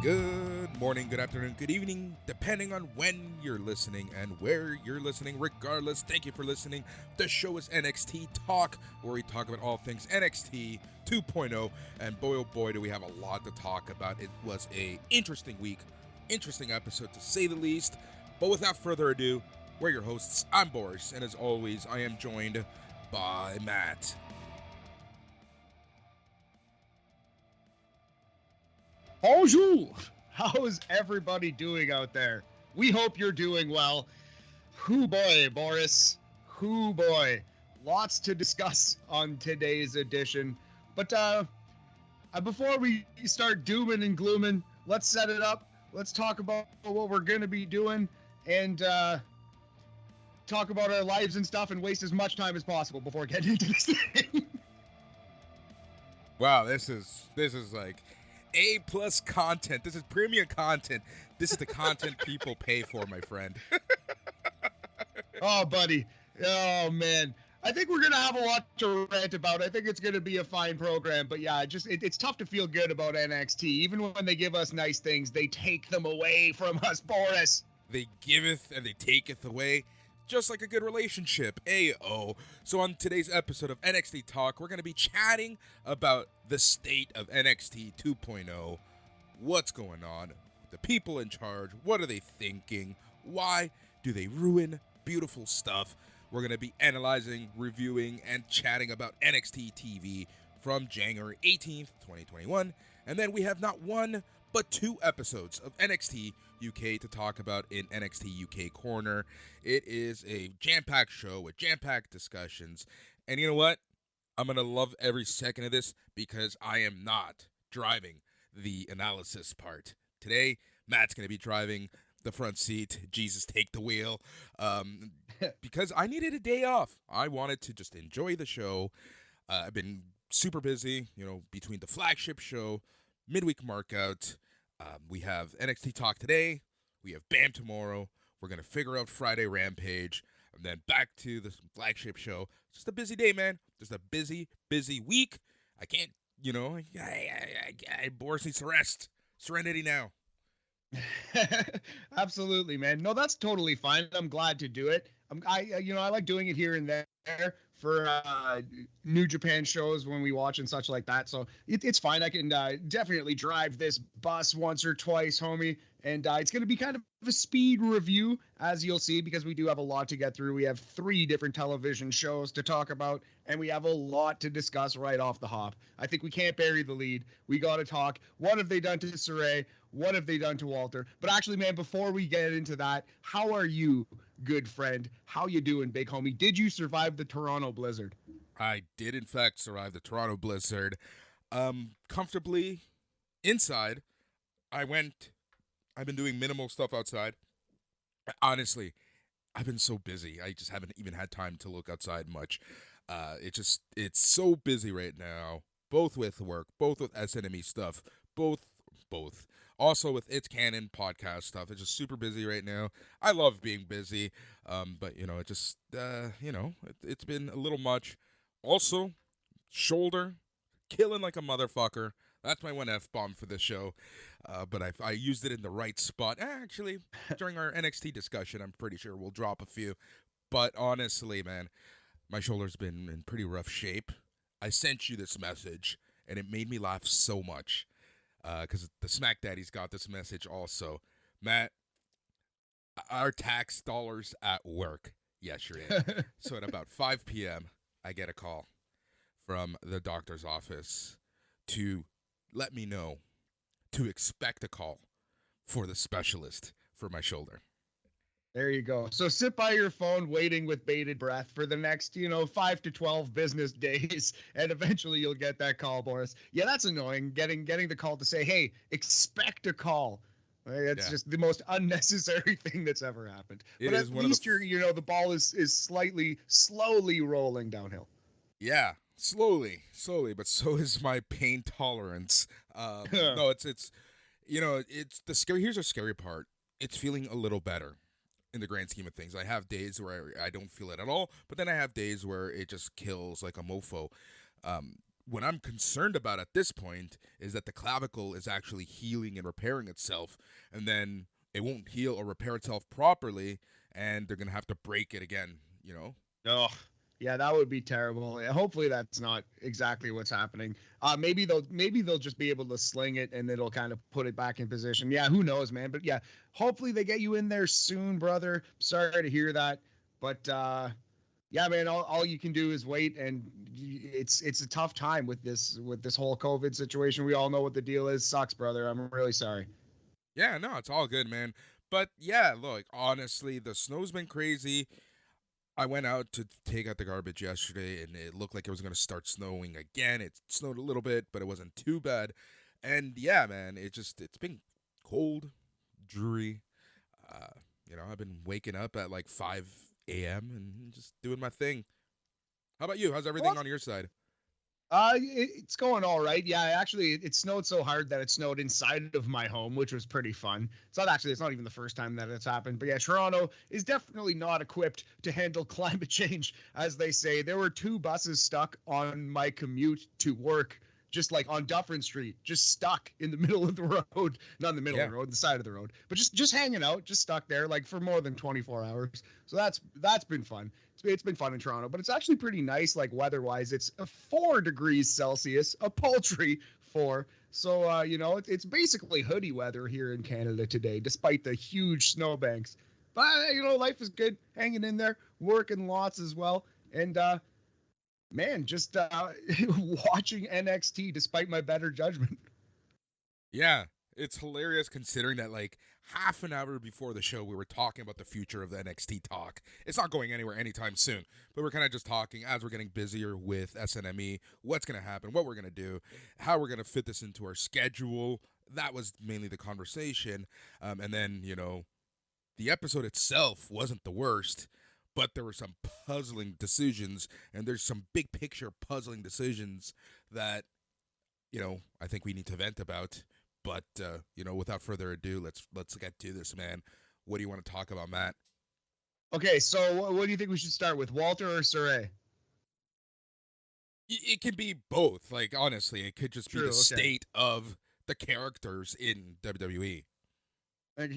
Good morning, good afternoon, good evening, depending on when you're listening and where you're listening. Regardless, thank you for listening. The show is NXT Talk, where we talk about all things NXT 2.0, and boy oh boy do we have a lot to talk about. It was a interesting week, interesting episode to say the least, but without further ado, we're your hosts. I'm Boris, and as always, I am joined by Matt. Bonjour! How's everybody doing out there? We hope you're doing well. Hoo boy, Boris. Hoo boy. Lots to discuss on today's edition. But before we start dooming and glooming, let's set it up. Let's talk about what we're going to be doing and talk about our lives and stuff and waste as much time as possible before getting into this thing. Wow, this is like A+ content. This is premium content. This is the content people pay for, my friend. Oh, buddy. Oh, man. I think we're going to have a lot to rant about. I think it's going to be a fine program. But yeah, it's tough to feel good about NXT. Even when they give us nice things, they take them away from us, Boris. They giveth and they taketh away, just like a good relationship. Ayo. So on today's episode of NXT Talk, we're going to be chatting about the state of NXT 2.0. What's going on? The people in charge, what are they thinking? Why do they ruin beautiful stuff? We're going to be analyzing, reviewing, and chatting about NXT TV from January 18th, 2021. And then we have not one, but 2 episodes of NXT UK to talk about in NXT UK Corner. It is a jam-packed show with jam-packed discussions. And you know what? I'm going to love every second of this because I am not driving the analysis part. Today, Matt's going to be driving the front seat. Jesus, take the wheel. Because I needed a day off. I wanted to just enjoy the show. I've been super busy, between the flagship show, midweek markout. We have NXT Talk today. We have BAM tomorrow. We're going to figure out Friday Rampage. And then back to the flagship show. It's just a busy day, man. Just a busy week. I can't, Boris needs to rest. Serenity now. Absolutely, man. No, that's totally fine. I'm glad to do it. I like doing it here and there for New Japan shows when we watch and such like that. So it's fine. I can definitely drive this bus once or twice, homie. And it's going to be kind of a speed review, as you'll see, because we do have a lot to get through. We have 3 different television shows to talk about, and we have a lot to discuss right off the hop. I think we can't bury the lead. We got to talk. What have they done to Sarray? What have they done to Walter? But actually, man, before we get into that, how are you, good friend? How you doing, big homie? Did you survive the Toronto blizzard? I did, in fact, survive the Toronto blizzard. Comfortably inside. I've been doing minimal stuff outside. Honestly, I've been so busy. I just haven't even had time to look outside much. It's so busy right now, both with work, both with SNME stuff, both. Also with It's Canon podcast stuff. It's just super busy right now. I love being busy, but it's been a little much. Also, shoulder, killing like a motherfucker. That's my one F-bomb for this show, but I used it in the right spot. Actually, during our NXT discussion, I'm pretty sure we'll drop a few. But honestly, man, my shoulder's been in pretty rough shape. I sent you this message, and it made me laugh so much. Because the Smack Daddies got this message also. Matt, our tax dollars at work yesterday. So at about 5 p.m., I get a call from the doctor's office to let me know to expect a call for the specialist for my shoulder. There you go. So sit by your phone waiting with bated breath for the next, 5 to 12 business days, and eventually you'll get that call, Boris. Yeah, that's annoying, getting the call to say, hey, expect a call. It's Yeah. just the most unnecessary thing that's ever happened. It But is at one of the least the ball is slowly rolling downhill. yeah, slowly, but so is my pain tolerance. No, it's it's the scary. Here's the scary part. It's feeling a little better in the grand scheme of things. I have days where I don't feel it at all, but then I have days where it just kills like a mofo. What I'm concerned about at this point is that the clavicle is actually healing and repairing itself, and then it won't heal or repair itself properly, and they're gonna have to break it again. Oh, yeah, that would be terrible. Hopefully, that's not exactly what's happening. Maybe they'll just be able to sling it and it'll kind of put it back in position. Yeah, who knows, man? But yeah, hopefully they get you in there soon, brother. Sorry to hear that, but yeah, man, all you can do is wait, and it's a tough time with this whole COVID situation. We all know what the deal is. Sucks, brother. I'm really sorry. Yeah, no, it's all good, man. But yeah, look, honestly, the snow's been crazy. I went out to take out the garbage yesterday, and it looked like it was going to start snowing again. It snowed a little bit, but it wasn't too bad. And yeah, man, it's been cold, dreary. I've been waking up at like 5 a.m. and just doing my thing. How about you? How's everything on your side? It's going all right. Yeah, actually, it snowed so hard that it snowed inside of my home, which was pretty fun. It's not even the first time that it's happened. But yeah, Toronto is definitely not equipped to handle climate change, as they say. There were 2 buses stuck on my commute to work, just like on Dufferin Street, just stuck in the middle of the road, not in the middle of the road, the side of the road, but just hanging out, just stuck there like for more than 24 hours. So that's been fun. It's been fun in Toronto, but it's actually pretty nice, like weather-wise. It's 4 degrees Celsius, a paltry 4. So, it's basically hoodie weather here in Canada today, despite the huge snowbanks. But, life is good, hanging in there, working lots as well. And, man, just watching NXT despite my better judgment. Yeah, it's hilarious considering that like half an hour before the show we were talking about the future of the NXT talk. It's not going anywhere anytime soon, but we're kind of just talking as we're getting busier with SNME, what's going to happen, what we're going to do, how we're going to fit this into our schedule. That was mainly the conversation. And then, the episode itself wasn't the worst, but there were some puzzling decisions, and there's some big picture puzzling decisions that, I think we need to vent about. But without further ado, let's get to this, man. What do you want to talk about, Matt? Okay, so what do you think we should start with, Walter or Sarray? It can be both. Like honestly, it could just be the Okay. state of the characters in WWE.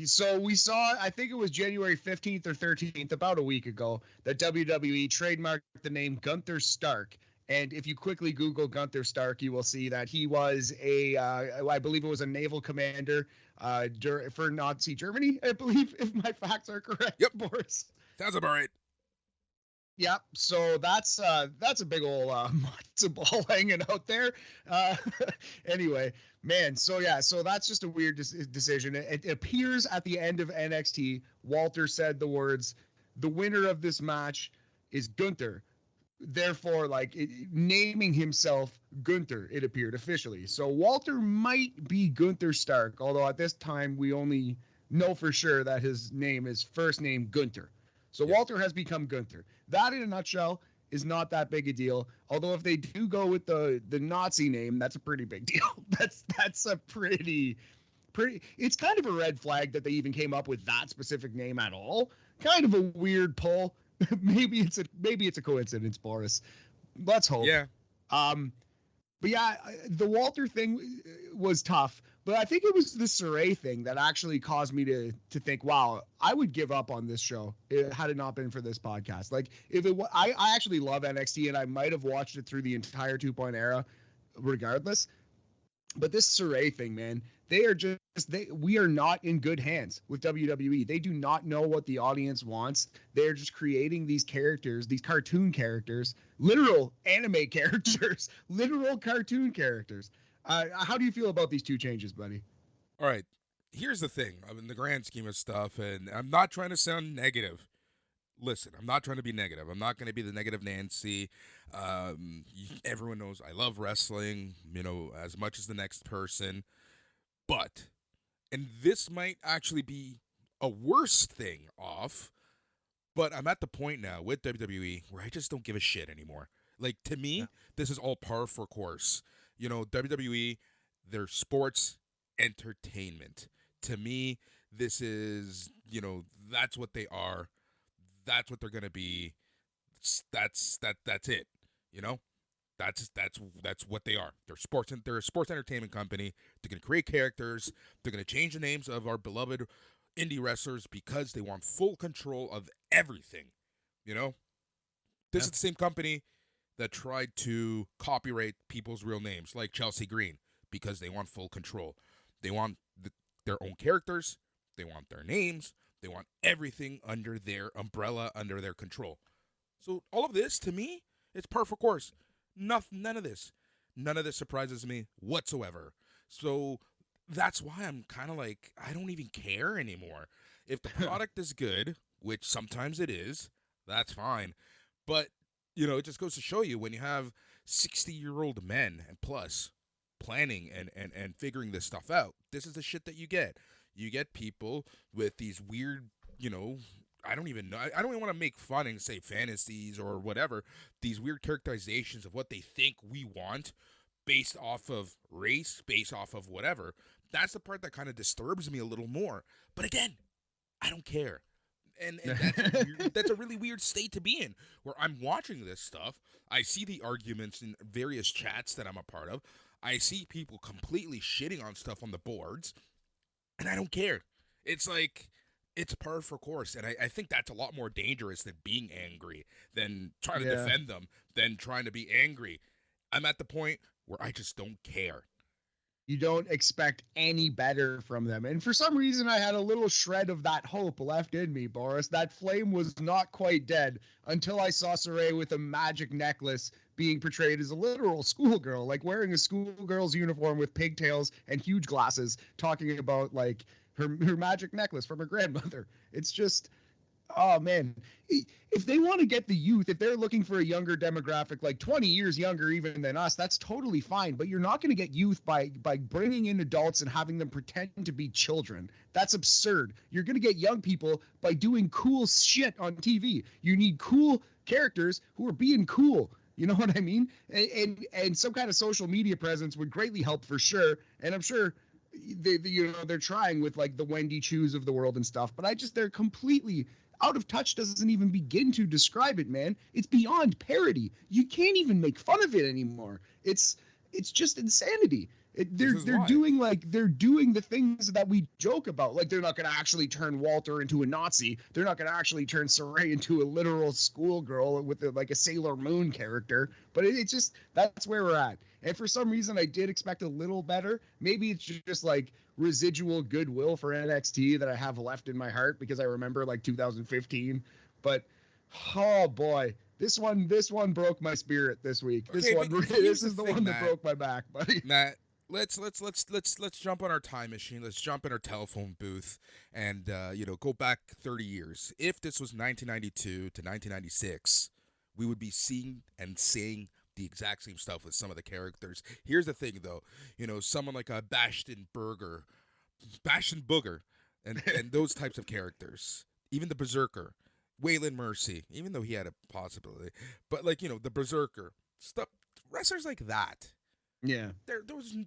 So we saw, I think it was January 15th or 13th, about a week ago, that WWE trademarked the name Guenther Stark. And if you quickly Google Guenther Stark, you will see that he was I believe it was a naval commander for Nazi Germany, I believe, if my facts are correct. Yep. Boris. Sounds about right. Yep. So that's a big old matzo ball hanging out there. Anyway, man. So yeah. So that's just a weird decision. It appears at the end of NXT, Walter said the words, "The winner of this match is Guenther." Therefore, naming himself Guenther, it appeared officially. So Walter might be Guenther Stark, although at this time we only know for sure that his name is first name Guenther. So yeah. Walter has become Guenther. That, in a nutshell, is not that big a deal. Although if they do go with the Nazi name, that's a pretty big deal. That's a pretty. It's kind of a red flag that they even came up with that specific name at all. Kind of a weird pull. maybe it's a coincidence, Boris. Let's hope. Yeah. But yeah, the Walter thing was tough, but I think it was the Sarray thing that actually caused me to think, wow, I would give up on this show had it not been for this podcast. Like, if it, I actually love NXT, and I might have watched it through the entire 2.0 era, regardless. But this Sarray thing, man, we are not in good hands with WWE. They do not know what the audience wants. They're just creating these characters, these cartoon characters, literal anime characters, literal cartoon characters. How do you feel about these 2 changes, buddy? All right. Here's the thing. In the grand scheme of stuff, and I'm not trying to sound negative. Listen, I'm not trying to be negative. I'm not going to be the negative Nancy. Everyone knows I love wrestling, as much as the next person. But And this might actually be a worse thing off, but I'm at the point now with WWE where I just don't give a shit anymore. Like, to Yeah. me, this is all par for course. WWE, they're sports entertainment. To me, this is, that's what they are. That's what they're going to be. That's it. You know? That's what they are. They're a sports entertainment company. They're gonna create characters. They're gonna change the names of our beloved indie wrestlers because they want full control of everything. You know, this Yeah. is the same company that tried to copyright people's real names, like Chelsea Green, because they want full control. They want their own characters. They want their names. They want everything under their umbrella, under their control. So all of this, to me, it's par for course. None of this. None of this surprises me whatsoever. So that's why I'm kind of like, I don't even care anymore. If the product is good, which sometimes it is, that's fine. But, it just goes to show you when you have 60-year-old men and plus planning and figuring this stuff out, this is the shit that you get. You get people with these weird, I don't even know. I don't even want to make fun and say fantasies or whatever. These weird characterizations of what they think we want based off of race, based off of whatever. That's the part that kind of disturbs me a little more. But again, I don't care. And that's a really weird state to be in, where I'm watching this stuff. I see the arguments in various chats that I'm a part of. I see people completely shitting on stuff on the boards, and I don't care. It's like, it's par for course, and I think that's a lot more dangerous than being angry, than trying to Yeah. defend them, than trying to be angry. I'm at the point where I just don't care. You don't expect any better from them. And for some reason, I had a little shred of that hope left in me, Boris. That flame was not quite dead until I saw Sarray with a magic necklace being portrayed as a literal schoolgirl, like wearing a schoolgirl's uniform with pigtails and huge glasses, talking about like her magic necklace from her grandmother. It's just, oh man, if they want to get the youth, if they're looking for a younger demographic, like 20 years younger even than us, that's totally fine. But you're not going to get youth by bringing in adults and having them pretend to be children. That's absurd. You're going to get young people by doing cool shit on TV. You need cool characters who are being cool. You know what I mean? And some kind of social media presence would greatly help for sure. And I'm sure they're trying with like the Wendy Chews of the world and stuff. But they're completely out of touch. Doesn't even begin to describe it, man. It's beyond parody. You can't even make fun of it anymore. It's just insanity. They're doing the things that we joke about. Like, they're not going to actually turn Walter into a Nazi. They're not going to actually turn Sarray into a literal schoolgirl with like a Sailor Moon character. But it's just, that's where we're at. And for some reason, I did expect a little better. Maybe it's just like residual goodwill for NXT that I have left in my heart because I remember like 2015. But oh boy, this one broke my spirit this week. Okay, but This here's is the thing, one Matt. that broke my back, buddy. Matt, let's jump on our time machine. Let's jump in our telephone booth and go back 30 years. If this was 1992 to 1996, we would be seeing and saying the exact same stuff with some of the characters. Here's the thing, though. Someone like a Bastion Booger, and those types of characters. Even the Berserker, Waylon Mercy, even though he had a possibility, but like the Berserker stuff, wrestlers like that. Yeah.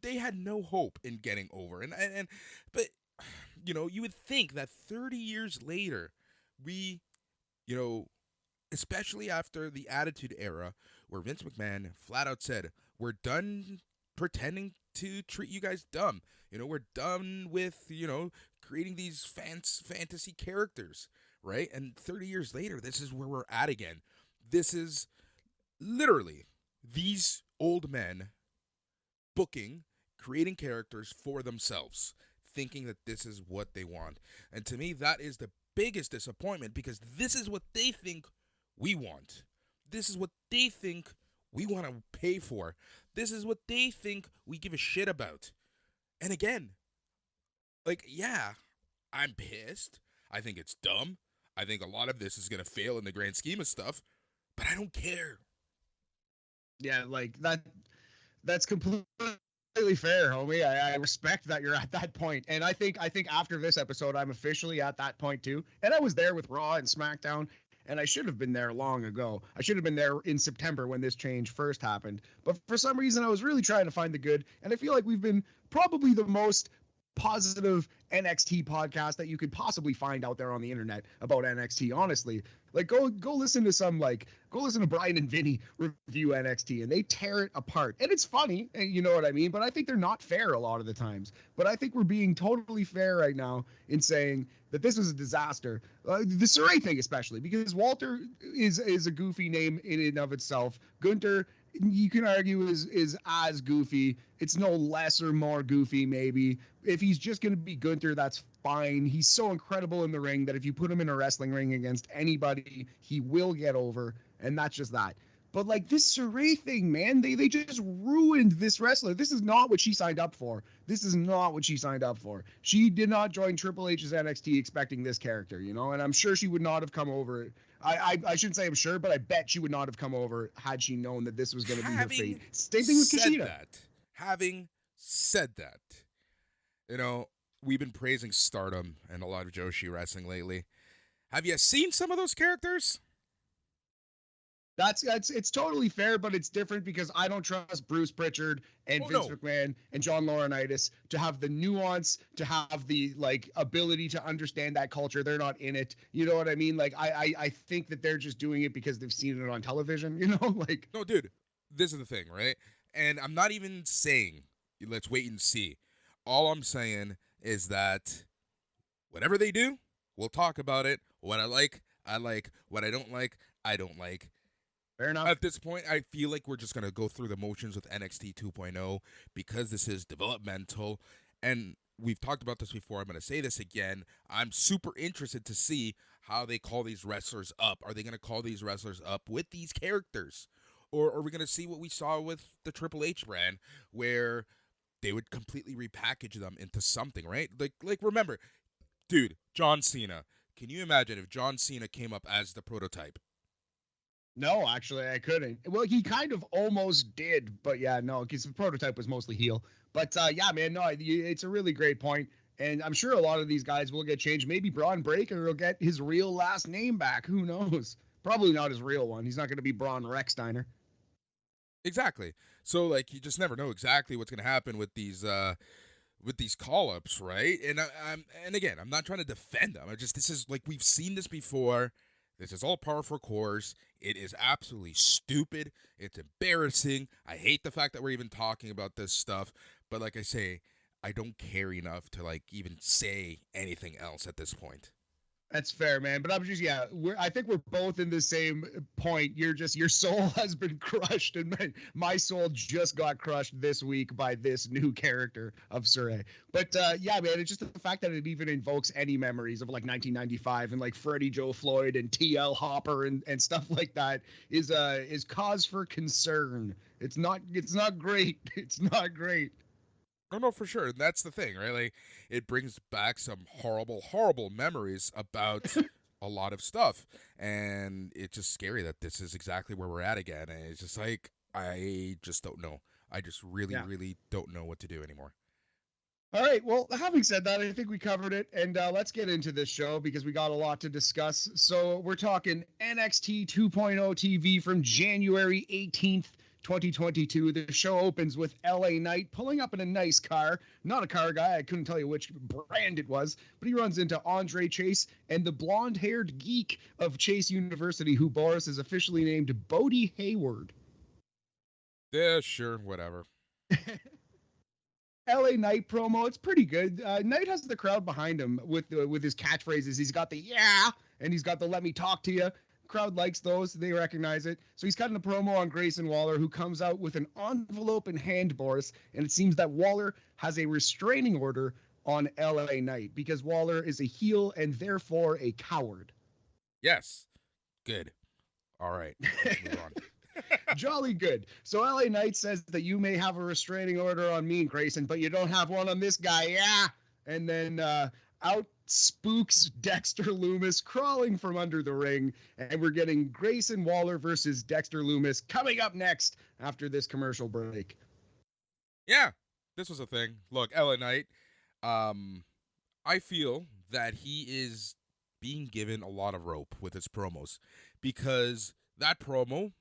They had no hope in getting over, but you would think that 30 years later, we, especially after the Attitude Era, where Vince McMahon flat out said, "We're done pretending to treat you guys dumb. We're done with creating these fantasy characters, right?" And 30 years later, this is where we're at again. This is literally these old men creating characters for themselves, thinking that this is what they want. And to me, that is the biggest disappointment, because this is what they think we want. This is what they think we want to pay for. This is what they think we give a shit about. And again, like, yeah, I'm pissed. I think it's dumb. I think a lot of this is going to fail in the grand scheme of stuff, but I don't care. Yeah, like that's completely fair, homie. I respect that you're at that point. And I think after this episode, I'm officially at that point too. And I was there with Raw and SmackDown, and I should have been there long ago. I should have been there in September when this change first happened. But for some reason, I was really trying to find the good. And I feel like we've been probably the most positive NXT podcast that you could possibly find out there on the internet about NXT. Honestly, like go listen to Brian and Vinny review NXT, and they tear it apart, and it's funny, and you know what I mean. But I think they're not fair a lot of the times. But I think we're being totally fair right now in saying that this was a disaster. The Sarray thing, especially because Walter is a goofy name in and of itself. Guenther, you can argue is as goofy. It's no less or more goofy, maybe. If he's just going to be Guenther, that's fine. He's so incredible in the ring that if you put him in a wrestling ring against anybody, he will get over, and that's just that. But like this Sarray thing, man, they just ruined this wrestler. This is not what she signed up for. This is not what she signed up for. She did not join Triple H's NXT expecting this character, you know, and I'm sure she would not have come over. I shouldn't say I'm sure, but I bet she would not have come over had she known that this was going to be her fate. Same thing with Kushida. Having said that, you know, we've been praising Stardom and a lot of Joshi wrestling lately. Have you seen some of those characters? It's totally fair, but it's different because I don't trust Bruce Pritchard and Vince McMahon and John Laurinaitis to have the nuance, to have the like ability to understand that culture. They're not in it. You know what I mean? Like I think that they're just doing it because they've seen it on television, you know? Like no, dude, this is the thing, right? And I'm not even saying let's wait and see. All I'm saying is that whatever they do, we'll talk about it. What I like, I like. What I don't like, I don't like. Fair enough. At this point, I feel like we're just going to go through the motions with NXT 2.0 because this is developmental. And we've talked about this before. I'm going to say this again. I'm super interested to see how they call these wrestlers up. Are they going to call these wrestlers up with these characters? Or are we going to see what we saw with the Triple H brand where they would completely repackage them into something, right? Like remember, dude, John Cena. Can you imagine if John Cena came up as the prototype? No, actually, I couldn't. Well, he kind of almost did, but yeah, no, because the prototype was mostly heel. But yeah, man, no, it's a really great point, and I'm sure a lot of these guys will get changed. Maybe Braun Breaker will get his real last name back. Who knows? Probably not his real one. He's not going to be Braun Rexsteiner. Exactly. So like, you just never know exactly what's going to happen with these call-ups, right? And again, I'm not trying to defend them. This is like we've seen this before. This is all par for course. It is absolutely stupid. It's embarrassing. I hate the fact that we're even talking about this stuff. But like I say, I don't care enough to like even say anything else at this point. That's fair, man. But I'm just, yeah, I think we're both in the same point. Your soul has been crushed, and my soul just got crushed this week by this new character of Sarray. But yeah, man, it's just the fact that it even invokes any memories of like 1995 and like Freddie Joe Floyd and TL Hopper and stuff like that is cause for concern. It's not great. It's not great. No, for sure. And that's the thing, right? Like, it brings back some horrible, horrible memories about a lot of stuff. And it's just scary that this is exactly where we're at again. And it's just like, I just don't know. I just really, really don't know what to do anymore. All right. Well, having said that, I think we covered it. And let's get into this show because we got a lot to discuss. So we're talking NXT 2.0 TV from January 18th. 2022. The show opens with LA Knight pulling up in a nice car. Not a car guy. I couldn't tell you which brand it was, but he runs into Andre Chase and the blonde-haired geek of Chase University, who Boris is officially named Bodie Hayward. Yeah, sure, whatever. LA Knight promo, it's pretty good. Knight has the crowd behind him with his catchphrases. He's got the yeah, and he's got the let me talk to you. Crowd likes those. They recognize it. So he's cutting a promo on Grayson Waller, who comes out with an envelope in hand, Boris, and it seems that Waller has a restraining order on LA Knight because Waller is a heel and therefore a coward. Yes. Good. All right. Let's move on. Jolly good. So LA Knight says that you may have a restraining order on me, Grayson, but you don't have one on this guy. Yeah. And then out spooks Dexter Lumis crawling from under the ring, and we're getting Grayson Waller versus Dexter Lumis coming up next after this commercial break. Yeah, this was a thing. Look, LA Knight, I feel that he is being given a lot of rope with his promos because that promo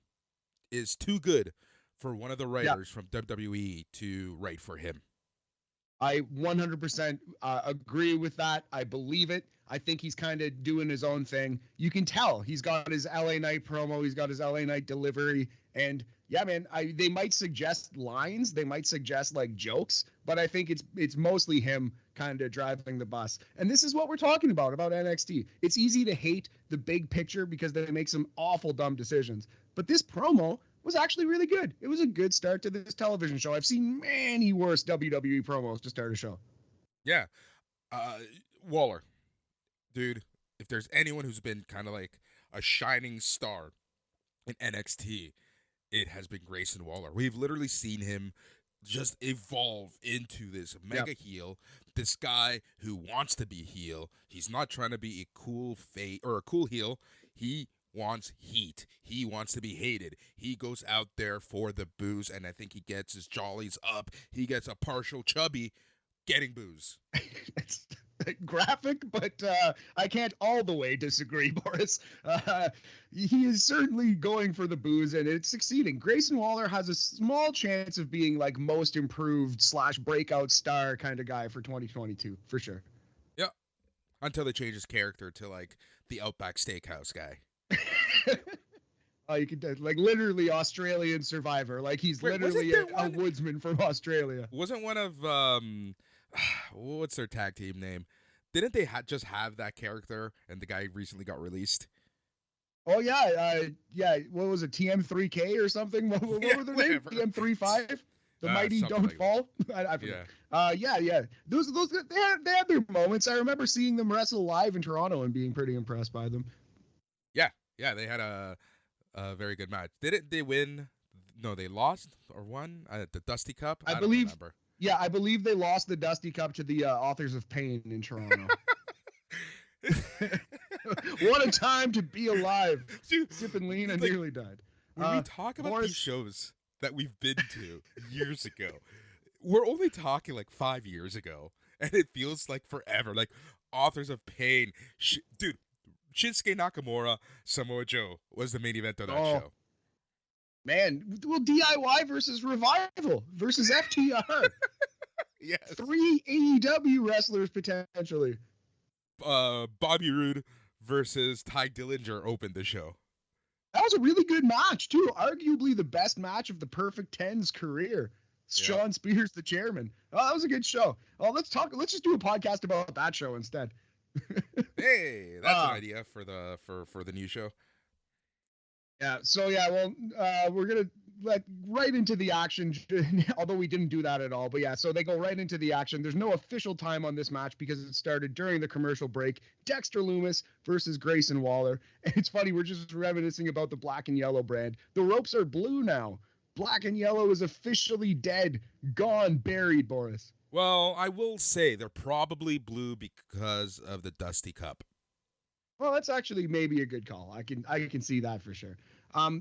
is too good for one of the Yeah. writers from WWE to write for him. I 100% agree with that. I believe it. I think he's kind of doing his own thing. You can tell he's got his LA Knight promo, he's got his LA Knight delivery, and yeah, man, they might suggest lines, they might suggest like jokes, but I think it's mostly him kind of driving the bus. And this is what we're talking about NXT. It's easy to hate the big picture because they make some awful dumb decisions, but this promo was actually really good. It was a good start to this television show. I've seen many worse WWE promos to start a show. Yeah. Waller, dude, if there's anyone who's been kind of like a shining star in NXT, it has been Grayson Waller. We've literally seen him just evolve into this mega heel, this guy who wants to be heel. He's not trying to be a cool or a cool heel. He wants heat. He wants to be hated. He goes out there for the booze, and I think he gets his jollies up. He gets a partial chubby getting booze. It's graphic, but I can't all the way disagree, Boris. He is certainly going for the booze, and it's succeeding. Grayson Waller has a small chance of being like most improved / breakout star kind of guy for 2022, for sure. Yeah, until they change his character to like the Outback Steakhouse guy. You could like literally Australian Survivor, like he's literally a woodsman from Australia. Wasn't one of what's their tag team name? Didn't they just have that character and the guy recently got released? Oh yeah, yeah. What was it, TM3K or something? What were their names? TM35. The mighty don't like fall. I forget. Yeah. Those they had their moments. I remember seeing them wrestle live in Toronto and being pretty impressed by them. Yeah, they had a very good match. Didn't they win? No, they lost or won the Dusty Cup. I don't remember. Yeah, I believe they lost the Dusty Cup to the Authors of Pain in Toronto. What a time to be alive. Dude, sipping lean and nearly died. When we talk about these shows that we've been to years ago, we're only talking like 5 years ago, and it feels like forever. Like Authors of Pain. Dude, Shinsuke Nakamura, Samoa Joe was the main event of that show. Man, well, DIY versus Revival versus FTR. Yes. 3 AEW wrestlers potentially. Bobby Roode versus Ty Dillinger opened the show. That was a really good match, too. Arguably the best match of the Perfect 10's career. Sean Spears, the chairman. Oh, that was a good show. Oh, let's just do a podcast about that show instead. Hey, that's an idea for the new show. Yeah, so yeah, well, we're gonna let right into the action, although we didn't do that at all. But yeah, so they go right into the action. There's no official time on this match because it started during the commercial break. Dexter Lumis versus Grayson Waller. And it's funny, we're just reminiscing about the black and yellow brand. The ropes are blue now. Black and yellow is officially dead, gone, buried, Boris. Well, I will say they're probably blue because of the Dusty Cup. Well, that's actually maybe a good call. I can see that for sure.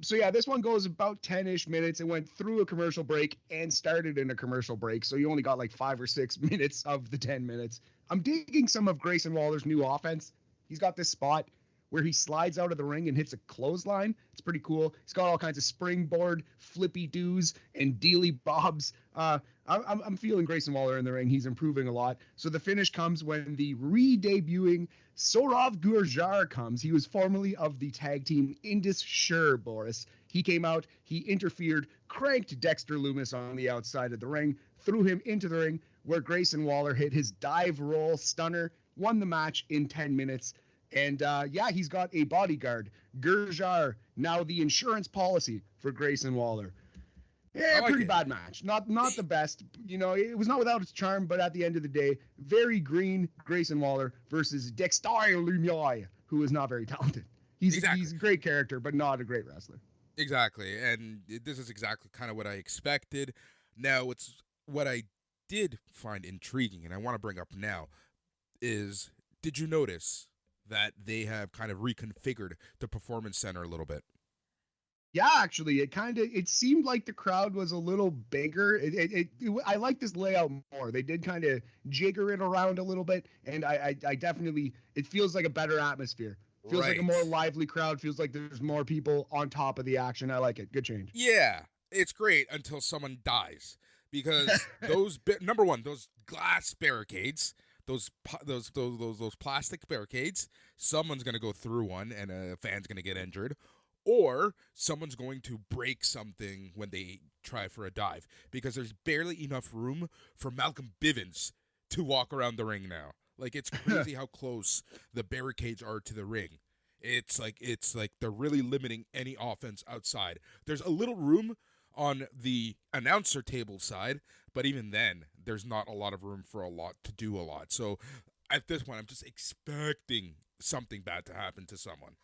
So yeah, this one goes about 10-ish minutes. It went through a commercial break and started in a commercial break. So you only got like 5 or 6 minutes of the 10 minutes. I'm digging some of Grayson Waller's new offense. He's got this spot where he slides out of the ring and hits a clothesline. It's pretty cool. He's got all kinds of springboard, flippy doos, and dealy bobs. I'm feeling Grayson Waller in the ring. He's improving a lot. So the finish comes when the re-debuting Saurav Gurjar comes. He was formerly of the tag team Indus Sher, Boris. He came out, he interfered, cranked Dexter Lumis on the outside of the ring, threw him into the ring, where Grayson Waller hit his dive roll stunner, won the match in 10 minutes. And yeah, he's got a bodyguard, Gurjar, now the insurance policy for Grayson Waller. Yeah, like pretty bad match. Not the best. You know, it was not without its charm, but at the end of the day, very green Grayson Waller versus Dexter Lumis, who is not very talented. He's a great character, but not a great wrestler. Exactly, and this is exactly kind of what I expected. Now, it's what I did find intriguing, and I want to bring up now, is did you notice that they have kind of reconfigured the Performance Center a little bit? Yeah, actually, it seemed like the crowd was a little bigger. I like this layout more. They did kind of jigger it around a little bit, and I definitely, it feels like a better atmosphere. Feels like a Right. more lively crowd. Feels like there's more people on top of the action. I like it. Good change. Yeah, it's great until someone dies because number one, those glass barricades, those plastic barricades, someone's gonna go through one and a fan's gonna get injured, or someone's going to break something when they try for a dive because there's barely enough room for Malcolm Bivens to walk around the ring now. Like it's crazy how close the barricades are to the ring. It's like they're really limiting any offense outside. There's a little room on the announcer table side, but even then, there's not a lot of room for a lot to do a lot. So at this point, I'm just expecting something bad to happen to someone.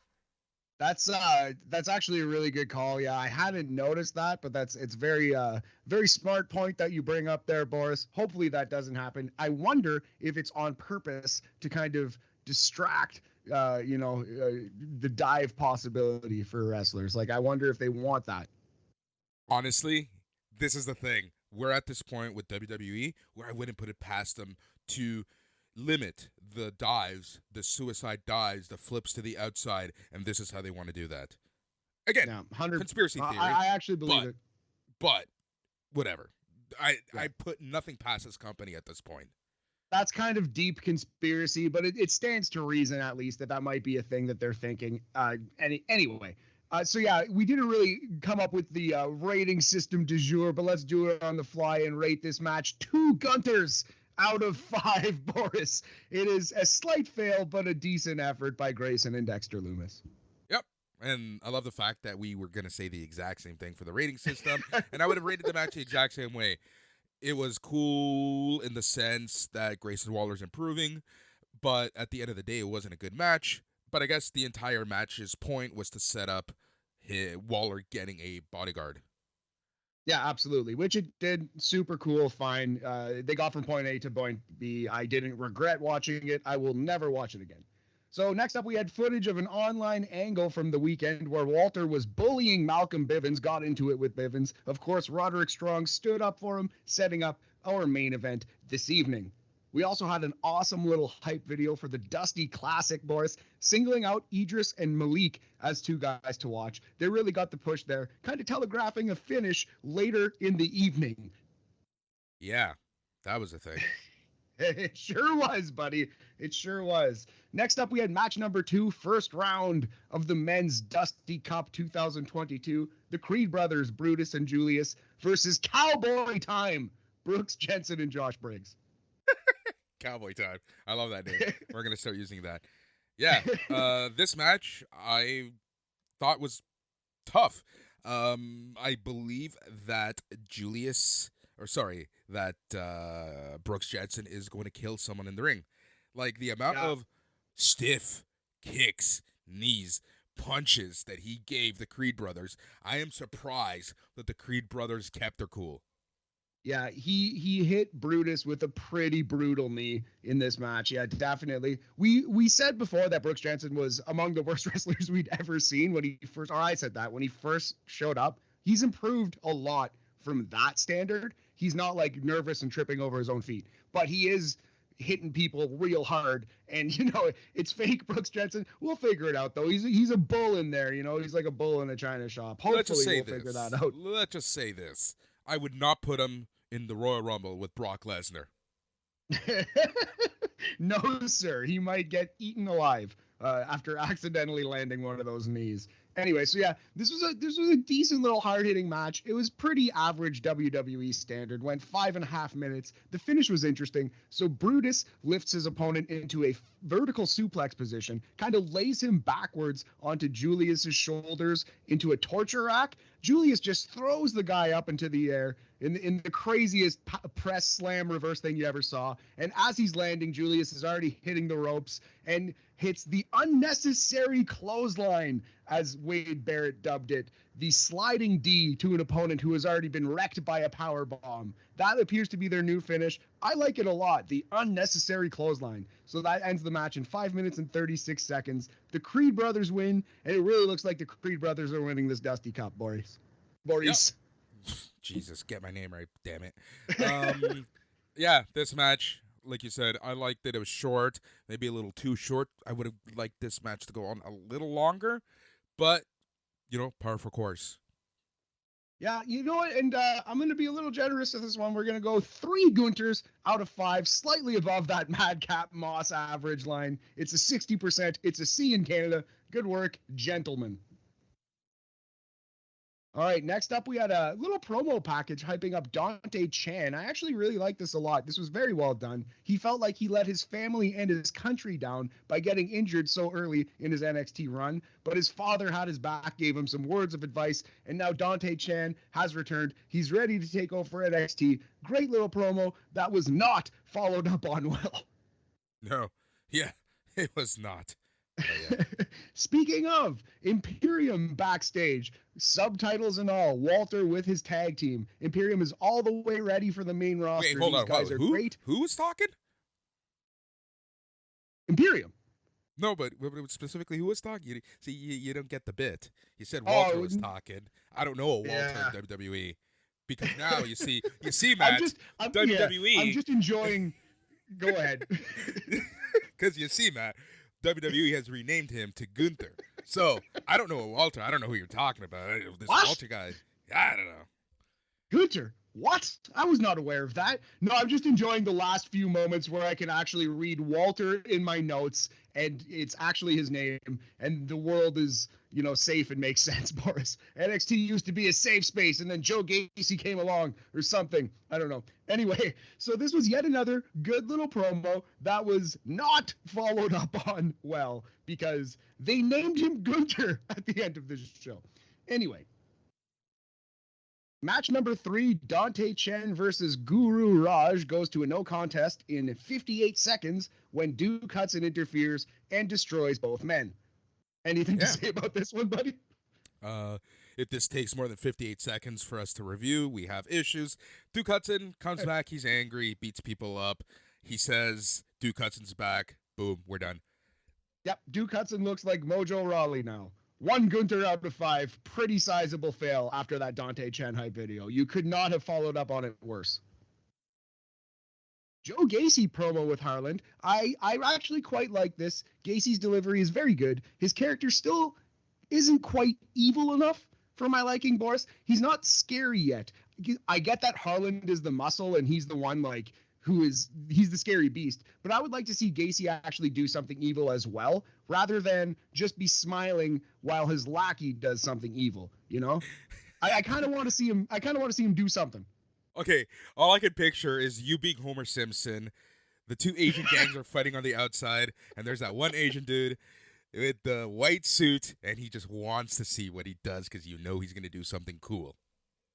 That's actually a really good call. Yeah, I hadn't noticed that, but it's very smart point that you bring up there, Boris. Hopefully that doesn't happen. I wonder if it's on purpose to kind of distract the dive possibility for wrestlers. Like I wonder if they want that. Honestly, this is the thing. We're at this point with WWE where I wouldn't put it past them to limit the dives, the suicide dives, the flips to the outside, and this is how they want to do that. Again, Yeah, 100 conspiracy theory. I actually believe it. But whatever. I put nothing past this company at this point. That's kind of deep conspiracy, but it stands to reason at least that might be a thing that they're thinking. Anyway, so yeah, we didn't really come up with the rating system du jour, but let's do it on the fly and rate this match 2 Guenthers out of 5, Boris. It is a slight fail, but a decent effort by Grayson and Dexter Lumis. Yep. And I love the fact that we were going to say the exact same thing for the rating system, and I would have rated the match the exact same way. It was cool in the sense that Grayson Waller's improving, but at the end of the day, it wasn't a good match. But I guess the entire match's point was to set up Waller getting a bodyguard. Yeah, absolutely. Which it did. Super cool. Fine. They got from point A to point B. I didn't regret watching it. I will never watch it again. So next up, we had footage of an online angle from the weekend where Walter was bullying Malcolm Bivens, got into it with Bivens. Of course, Roderick Strong stood up for him, setting up our main event this evening. We also had an awesome little hype video for the Dusty Classic, Boris, singling out Idris and Malik as 2 guys to watch. They really got the push there, kind of telegraphing a finish later in the evening. Yeah, that was a thing. It sure was, buddy. It sure was. Next up, we had match number 2, first round of the Men's Dusty Cup 2022. The Creed brothers, Brutus and Julius, versus Cowboy Time, Brooks Jensen and Josh Briggs. Cowboy Time. I love that name. We're going to start using that. Yeah, this match I thought was tough. I believe that Brooks Jensen is going to kill someone in the ring. Like the amount of stiff kicks, knees, punches that he gave the Creed brothers, I am surprised that the Creed brothers kept their cool. Yeah, he hit Brutus with a pretty brutal knee in this match. Yeah, definitely. We said before that Brooks Jensen was among the worst wrestlers we'd ever seen when he first, or I said that when he first showed up. He's improved a lot from that standard. He's not like nervous and tripping over his own feet, but he is hitting people real hard. And it's fake Brooks Jensen. We'll figure it out though. He's a bull in there. He's like a bull in a china shop. Hopefully we'll figure that out. Let's just say this. I would not put him in the Royal Rumble with Brock Lesnar. No, sir. He might get eaten alive after accidentally landing one of those knees. Anyway, so yeah, this was a decent little hard-hitting match. It was pretty average WWE standard. Went 5.5 minutes. The finish was interesting. So Brutus lifts his opponent into a vertical suplex position, kind of lays him backwards onto Julius's shoulders into a torture rack. Julius just throws the guy up into the air in the craziest press slam reverse thing you ever saw. And as he's landing, Julius is already hitting the ropes and hits the unnecessary clothesline, as Wade Barrett dubbed it, the sliding D to an opponent who has already been wrecked by a power bomb. That appears to be their new finish. I like it a lot. The unnecessary clothesline. So that ends the match in 5 minutes and 36 seconds. The Creed brothers win, and it really looks like the Creed brothers are winning this Dusty Cup, Boris. Boris. Yep. Jesus, get my name right, damn it. Yeah, this match, like you said, I liked it. It was short, maybe a little too short. I would have liked this match to go on a little longer, but, par for course. Yeah, you know what? And I'm going to be a little generous with this one. We're going to go 3 Guenthers out of 5, slightly above that Madcap Moss average line. It's a 60%. It's a C in Canada. Good work, gentlemen. All right, next up, we had a little promo package hyping up Dante Chan. I actually really like this a lot. This was very well done. He felt like he let his family and his country down by getting injured so early in his NXT run, but his father had his back, gave him some words of advice, and now Dante Chan has returned. He's ready to take over NXT. Great little promo that was not followed up on well. No, yeah, it was not. Yeah. Speaking of Imperium backstage, subtitles and all, Walter with his tag team. Imperium is all the way ready for the main roster. Wait, hold These on. guys are great. Who was talking? Imperium. No, but specifically, who was talking? You don't get the bit. You said Walter was talking. I don't know a Walter in WWE because now you see Matt WWE. I'm just enjoying. Go ahead. Because you see Matt. WWE has renamed him to Guenther. So, I don't know a Walter. I don't know who you're talking about. This what? Walter guy. I don't know. Guenther? What? I was not aware of that. No, I'm just enjoying the last few moments where I can actually read Walter in my notes, and it's actually his name, and the world is, safe and makes sense, Boris. NXT used to be a safe space, and then Joe Gacy came along, or something. I don't know. Anyway, so this was yet another good little promo that was not followed up on well, because they named him Guenther at the end of this show. Anyway. Match number 3, Dante Chen versus Guru Raj goes to a no contest in 58 seconds when Duke Hudson interferes and destroys both men. Anything to say about this one, buddy? If this takes more than 58 seconds for us to review, we have issues. Duke Hudson comes back. He's angry, beats people up. He says, Duke Hudson's back. Boom, we're done. Yep, Duke Hudson looks like Mojo Rawley now. 1 Guenther out of 5. Pretty sizable fail after that Dante Chen hype video. You could not have followed up on it worse. Joe Gacy promo with Harland. I actually quite like this. Gacy's delivery is very good. His character still isn't quite evil enough for my liking, Boris. He's not scary yet. I get that Harland is the muscle and he's the one he's the scary beast. But I would like to see Gacy actually do something evil as well, rather than just be smiling while his lackey does something evil. I kind of want to see him. I kind of want to see him do something. Okay, all I can picture is you being Homer Simpson. The 2 Asian gangs are fighting on the outside, and there's that one Asian dude with the white suit, and he just wants to see what he does because he's going to do something cool.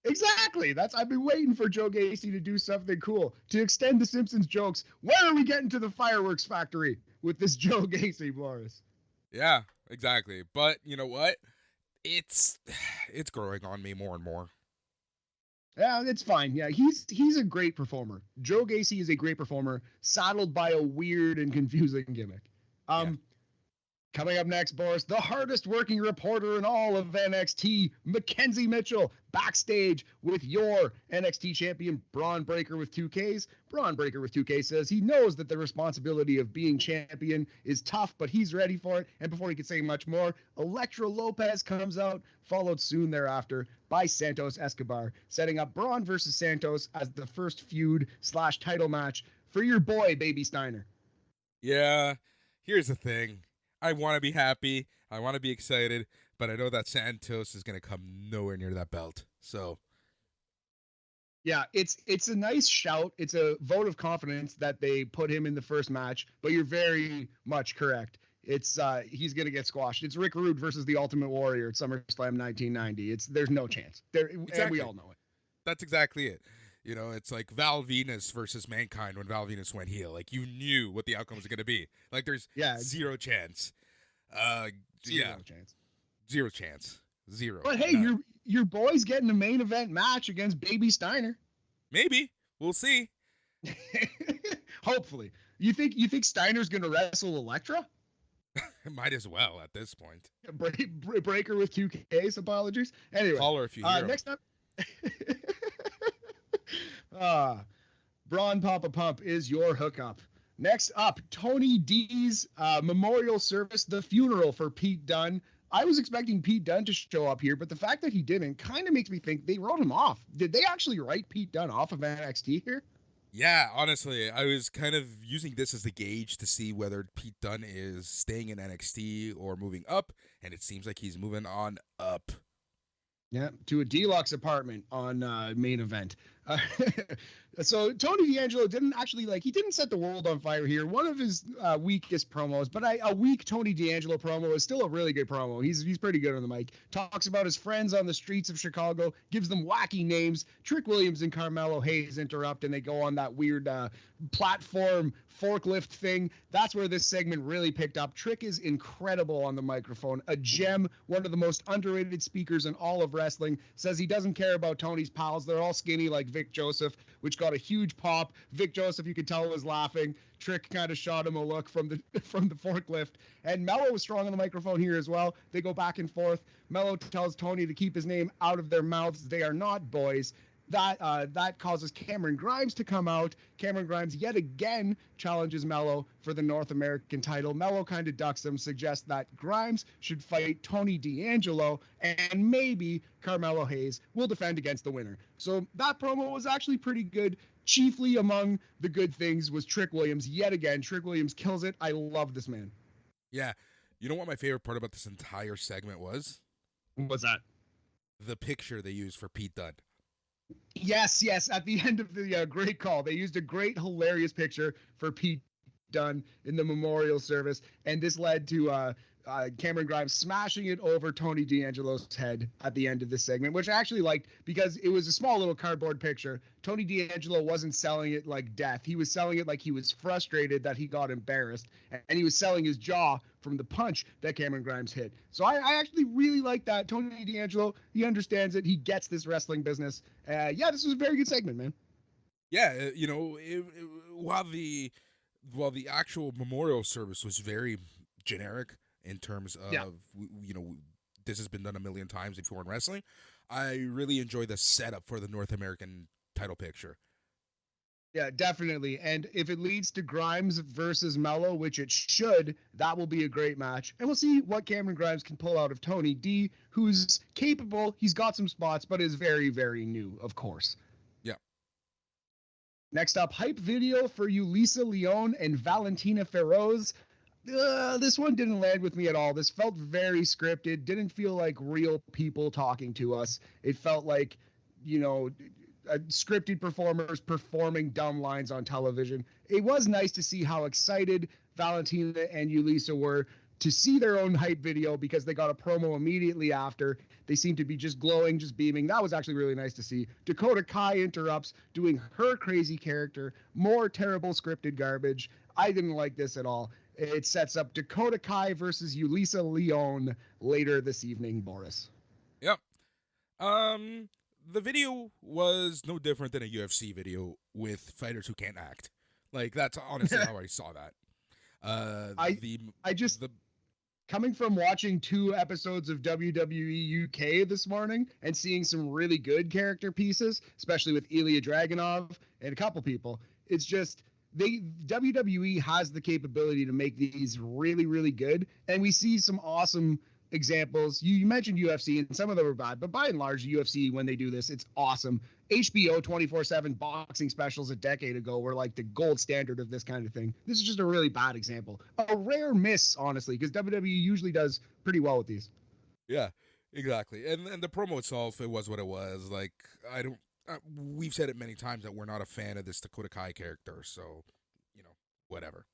Exactly. I've been waiting for Joe Gacy to do something cool. To extend the Simpsons jokes, where are we getting to the fireworks factory with this Joe Gacy, Boris? Yeah, exactly. But you know what? It's growing on me more and more. Yeah, it's fine. Yeah, he's a great performer. Joe Gacy is a great performer, saddled by a weird and confusing gimmick. Coming up next, Boris, the hardest working reporter in all of NXT, Mackenzie Mitchell, backstage with your NXT champion, Braun Breaker with 2Ks. Braun Breaker with 2K says he knows that the responsibility of being champion is tough, but he's ready for it. And before he can say much more, Elektra Lopez comes out, followed soon thereafter by Santos Escobar, setting up Braun versus Santos as the first feud/title match for your boy, Baby Steiner. Yeah, here's the thing. I want to be happy. I want to be excited, but I know that Santos is going to come nowhere near that belt. So, yeah, it's a nice shout. It's a vote of confidence that they put him in the first match, but you're very much correct. It's he's going to get squashed. It's Rick Rude versus the Ultimate Warrior at SummerSlam 1990. There's no chance. Exactly. And we all know it. That's exactly it. It's like Val Venus versus Mankind when Val Venus went heel. Like, you knew what the outcome was going to be. Like, there's zero chance. Zero chance. Zero. But hey, your boy's getting a main event match against Baby Steiner. Maybe. We'll see. Hopefully. You think Steiner's gonna wrestle Elektra? Might as well at this point. Breaker with 2Ks, apologies. Anyway, Call her if you hear him. next up. Braun Papa Pump is your hookup. Next up, Tony D's memorial service, the funeral for Pete Dunne. I was expecting Pete Dunne to show up here, but the fact that he didn't kind of makes me think they wrote him off. Did they actually write Pete Dunne off of NXT here? Yeah, honestly, I was kind of using this as the gauge to see whether Pete Dunne is staying in NXT or moving up, and it seems like he's moving on up. Yeah, to a deluxe apartment on main event. So Tony D'Angelo didn't actually he didn't set the world on fire here. One of his weakest promos, but a weak Tony D'Angelo promo is still a really good promo. He's pretty good on the mic. Talks about his friends on the streets of Chicago, gives them wacky names. Trick Williams and Carmelo Hayes interrupt, and they go on that weird platform forklift thing. That's where this segment really picked up. Trick is incredible on the microphone, a gem, one of the most underrated speakers in all of wrestling. Says he doesn't care about Tony's pals. They're all skinny like Vic Joseph, which got a huge pop. Vic Joseph, you could tell, was laughing. Trick kind of shot him a look from the forklift. And Mello was strong on the microphone here as well. They go back and forth. Mello tells Tony to keep his name out of their mouths. They are not boys. That causes Cameron Grimes to come out. Cameron Grimes yet again challenges Mello for the North American title. Mello kind of ducks him, suggests that Grimes should fight Tony D'Angelo, and maybe Carmelo Hayes will defend against the winner. So that promo was actually pretty good. Chiefly among the good things was Trick Williams. Yet again, Trick Williams kills it. I love this man. Yeah. You know what my favorite part about this entire segment was? What's that? The picture they used for Pete Dunne. Yes. At the end of the great call, they used a great, hilarious picture for Pete Dunne in the memorial service, and this led to Cameron Grimes smashing it over Tony D'Angelo's head at the end of this segment, which I actually liked because it was a small little cardboard picture. Tony D'Angelo wasn't selling it like death. He was selling it like he was frustrated that he got embarrassed, and he was selling his jaw from the punch that Cameron Grimes hit. So I actually really like that. Tony D'Angelo, he understands it. He gets this wrestling business. This was a very good segment, man. Yeah, while the actual memorial service was very generic in terms of, this has been done a million times before in wrestling, I really enjoy the setup for the North American title picture. Yeah, definitely. And if it leads to Grimes versus Mello, which it should, that will be a great match. And we'll see what Cameron Grimes can pull out of Tony D, who's capable. He's got some spots, but is very, very new, of course. Yeah. Next up, hype video for Yulisa Leon and Valentina Feroz. This one didn't land with me at all. This felt very scripted. Didn't feel like real people talking to us. It felt like, scripted performers performing dumb lines on television. It was nice to see how excited Valentina and Yulisa were to see their own hype video because they got a promo immediately after. They seemed to be just glowing, just beaming. That was actually really nice to see. Dakota Kai interrupts, doing her crazy character. More terrible scripted garbage. I didn't like this at all. It sets up Dakota Kai versus Yulisa Leon later this evening, Boris. Yep. The video was no different than a UFC video with fighters who can't act. Like, that's honestly how I saw that. Coming from watching 2 episodes of WWE UK this morning and seeing some really good character pieces, especially with Ilya Dragunov and a couple people, it's just WWE has the capability to make these really, really good. And we see some awesome examples. You mentioned UFC, and some of them are bad, but by and large, UFC, when they do this, it's awesome. HBO 24/7 boxing specials a decade ago were like the gold standard of this kind of thing. This is just a really bad example. A rare miss, honestly, because WWE usually does pretty well with these. Yeah, exactly. And the promo itself, it was what it was. Like, we've said it many times that we're not a fan of this Dakota Kai character, so, whatever.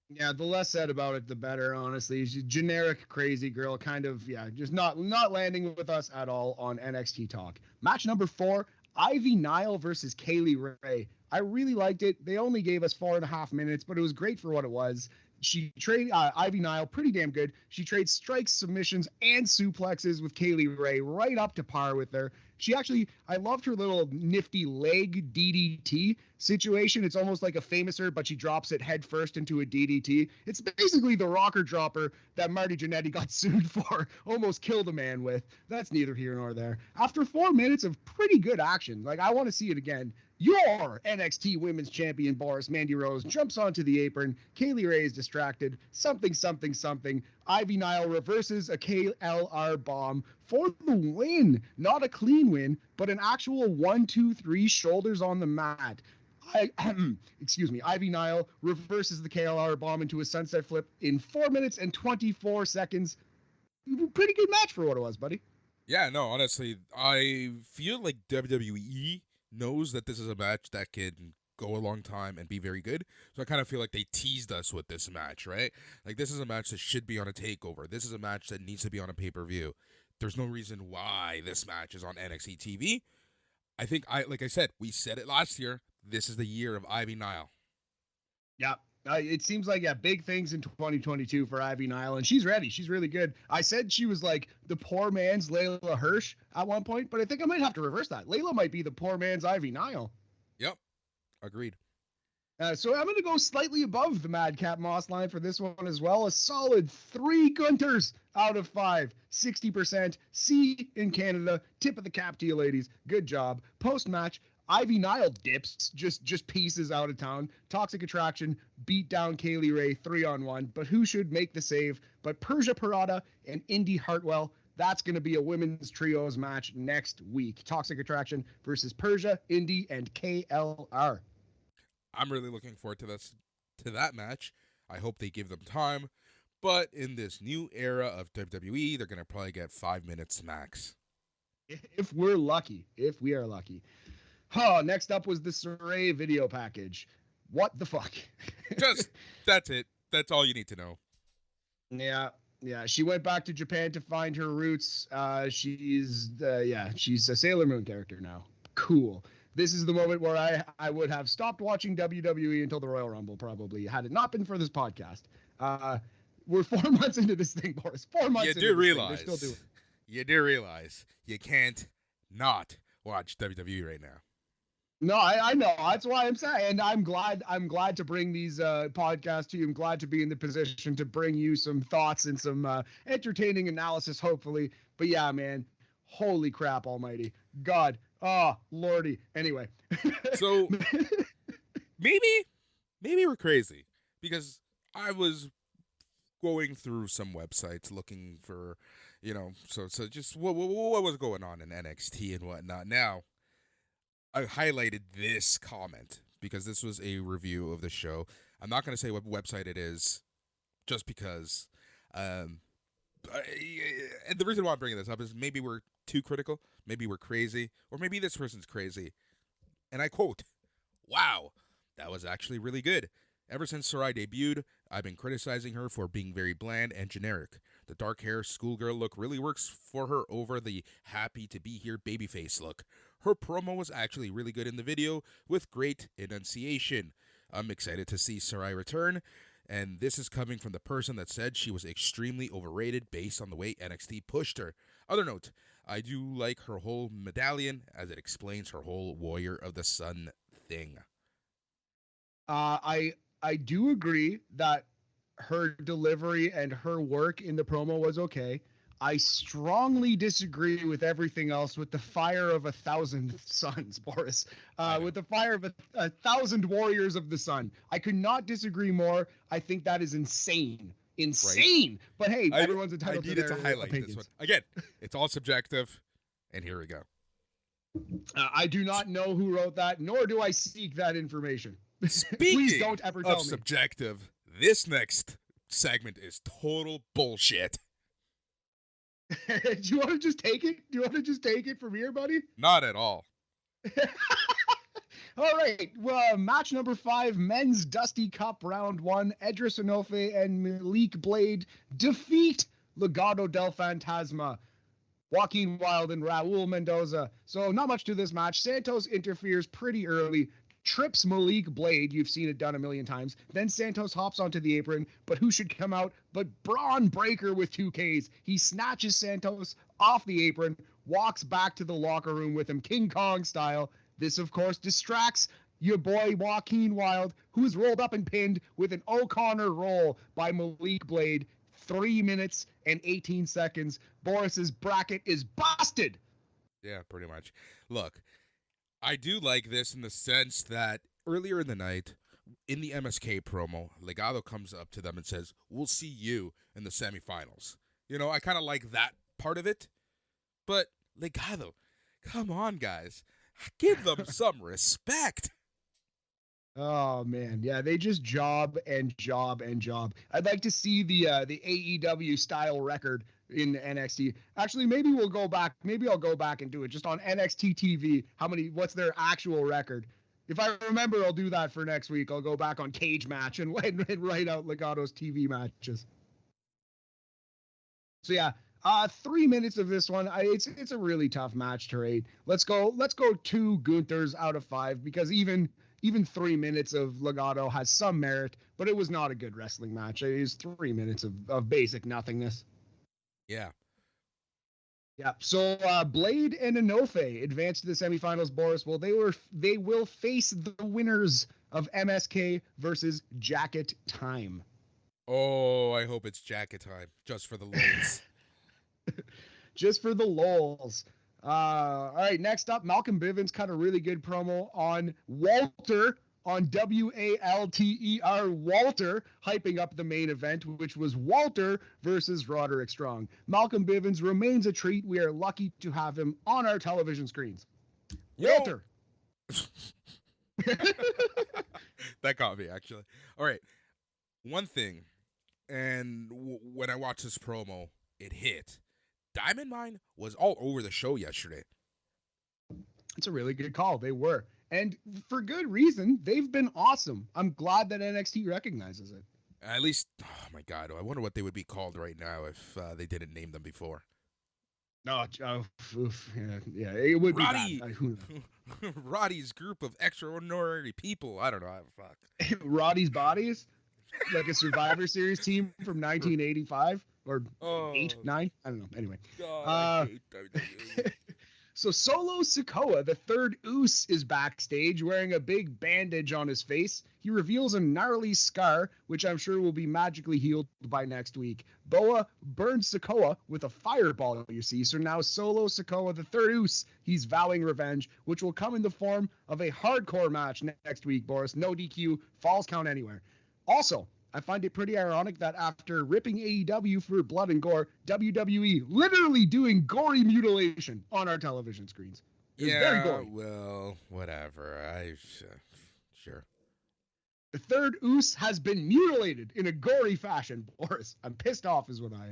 Yeah, the less said about it, the better, honestly. She's a generic crazy girl, kind of, just not landing with us at all on NXT Talk. Match number 4, Ivy Nile versus Kaylee Ray. I really liked it. They only gave us 4.5 minutes, but it was great for what it was. she trade Ivy Nile pretty damn good. She trades strikes, submissions, and suplexes with Kaylee Ray right up to par with her. She actually, I loved her little nifty leg DDT situation. It's almost like a famouser, but she drops it head first into a DDT. It's basically the rocker dropper that Marty Jannetty got sued for, almost killed a man with. That's neither here nor there. After 4 minutes of pretty good action, like I want to see it again. Your NXT Women's Champion Boris Mandy Rose jumps onto the apron. Kaylee Ray is distracted. Something. Ivy Nile reverses a KLR bomb for the win. Not a clean win, but an actual 1-2-3 shoulders on the mat. Excuse me. Ivy Nile reverses the KLR bomb into a sunset flip in 4 minutes and 24 seconds. Pretty good match for what it was, buddy. Yeah, no, honestly, I feel like WWE knows that this is a match that can go a long time and be very good. So I kind of feel like they teased us with this match, right? Like, this is a match that should be on a takeover. This is a match that needs to be on a pay-per-view. There's no reason why this match is on NXT TV. I think, like I said, we said it last year. This is the year of Ivy Nile. Yeah. It seems like, big things in 2022 for Ivy Nile, and she's ready. She's really good. I said she was like the poor man's Layla Hirsch at one point, but I think I might have to reverse that. Layla might be the poor man's Ivy Nile. Yep. Agreed. So I'm going to go slightly above the Madcap Moss line for this one as well. A solid 3 Guenthers out of 5. 60%. C in Canada. Tip of the cap to you, ladies. Good job. Post-match, Ivy Nile dips, just pieces out of town. Toxic Attraction beat down Kaylee Ray 3-on-1. But who should make the save but Persia Parada and Indy Hartwell? That's going to be a women's trios match next week. Toxic Attraction versus Persia, Indy, and KLR. I'm really looking forward to that match. I hope they give them time. But in this new era of WWE, they're going to probably get 5 minutes max. If we're lucky. If we are lucky. Oh, next up was the Sarray video package. What the fuck? That's it. That's all you need to know. Yeah. She went back to Japan to find her roots. She's a Sailor Moon character now. Cool. This is the moment where I would have stopped watching WWE until the Royal Rumble, probably, had it not been for this podcast. We're 4 months into this thing, Boris. 4 months into this thing. They're still doing it. You do realize you can't not watch WWE right now. No, I know. That's why I'm saying, and I'm glad to bring these podcasts to you. I'm glad to be in the position to bring you some thoughts and some entertaining analysis, hopefully. But yeah, man, holy crap almighty. God, oh, Lordy. Anyway. So maybe we're crazy, because I was going through some websites looking for, so just what was going on in NXT and whatnot. Now, I highlighted this comment because this was a review of the show. I'm not going to say what website it is, just because. And the reason why I'm bringing this up is maybe we're too critical, maybe we're crazy, or maybe this person's crazy. And I quote, "Wow, that was actually really good. Ever since Sarray debuted, I've been criticizing her for being very bland and generic. The dark hair schoolgirl look really works for her over the happy to be here babyface look. Her promo was actually really good in the video with great enunciation. I'm excited to see Sarray return, and this is coming from the person that said she was extremely overrated based on the way NXT pushed her. Other note, I do like her whole medallion as it explains her whole Warrior of the Sun thing." I do agree that her delivery and her work in the promo was okay. I strongly disagree with everything else, with the fire of 1,000 suns, Boris. With the fire of 1,000 warriors of the sun. I could not disagree more. I think that is insane. Insane. Right. But hey, everyone's entitled to their opinions. I needed to highlight this one. Again, it's all subjective, and here we go. I do not know who wrote that, nor do I seek that information. Speaking Please don't ever tell me. Subjective, this next segment is total bullshit. Do you want to just take it? Do you want to just take it from here, buddy? Not at all. All right. Well, match number 5, men's Dusty Cup round 1. Edris Enofe and Malik Blade defeat Legado del Fantasma, Joaquin Wilde and Raul Mendoza. So not much to this match. Santos interferes pretty early, trips Malik Blade. You've seen it done a million times. Then Santos hops onto the apron, but who should come out but Braun Breaker with 2Ks. He snatches Santos off the apron, walks back to the locker room with him, King Kong style. This, of course, distracts your boy Joaquin Wilde, who's rolled up and pinned with an O'Connor roll by Malik Blade. 3 minutes and 18 seconds. Boris's bracket is busted. Yeah, pretty much. Look, I do like this in the sense that earlier in the night, in the MSK promo, Legado comes up to them and says, "We'll see you in the semifinals." You know, I kind of like that part of it. But Legado, come on, guys. Give them some respect. Oh man, yeah, they just job and job and job. I'd like to see the AEW style record in NXT. Actually, maybe we'll go back. Maybe I'll go back and do it just on NXT TV. What's their actual record? If I remember, I'll do that for next week. I'll go back on Cage Match and write out Legado's TV matches. So yeah, 3 minutes of this one. It's a really tough match to rate. Let's go 2 Guenthers out of 5 because even 3 minutes of Legado has some merit, but it was not a good wrestling match. It is 3 minutes of basic nothingness. Yeah. Yeah. So Blade and Inoue advanced to the semifinals, Boris. Well, they will face the winners of MSK versus Jacket Time. Oh, I hope it's Jacket Time, just for the lols. Just for the lols. All right, next up, Malcolm Bivens cut a really good promo on Walter, on WALTER, Walter, hyping up the main event, which was Walter versus Roderick Strong. Malcolm Bivens remains a treat. We are lucky to have him on our television screens. Walter. That got me, actually. All right, one thing, and when I watched this promo, it hit. Diamond Mine was all over the show yesterday. It's a really good call. They were. And for good reason. They've been awesome. I'm glad that NXT recognizes it. At least, oh my God, I wonder what they would be called right now if they didn't name them before. No, yeah, it would Roddy. be bad. Roddy's group of extraordinary people. I don't know. Fuck. Roddy's Bodies? Like a Survivor Series team from 1985? Or 8, 9? I don't know. Anyway. God, I hate WWE. So Solo Sikoa, the third Oos, is backstage wearing a big bandage on his face. He reveals a gnarly scar, which I'm sure will be magically healed by next week. Boa burns Sikoa with a fireball, you see. So now Solo Sikoa, the third Oos, he's vowing revenge, which will come in the form of a hardcore match next week, Boris. No DQ, falls count anywhere. Also, I find it pretty ironic that after ripping AEW for blood and gore, WWE literally doing gory mutilation on our television screens. It's very gory. Well, whatever. Sure. The third Oos has been mutilated in a gory fashion, Boris. I'm pissed off is what I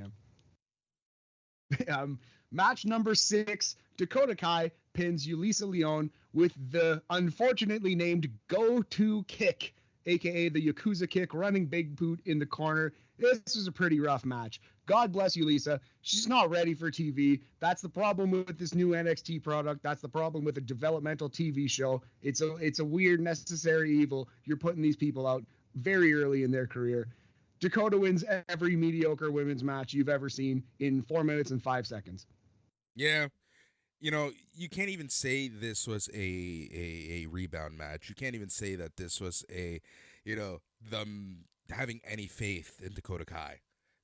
am. Match number 6, Dakota Kai pins Yulisa Leon with the unfortunately named go-to kick, a.k.a. the Yakuza kick, running Big Boot in the corner. This was a pretty rough match. God bless Yulisa. She's not ready for TV. That's the problem with this new NXT product. That's the problem with a developmental TV show. It's a weird necessary evil. You're putting these people out very early in their career. Dakota wins every mediocre women's match you've ever seen in 4 minutes and 5 seconds. Yeah. You know, you can't even say this was a rebound match. You can't even say that this was them having any faith in Dakota Kai.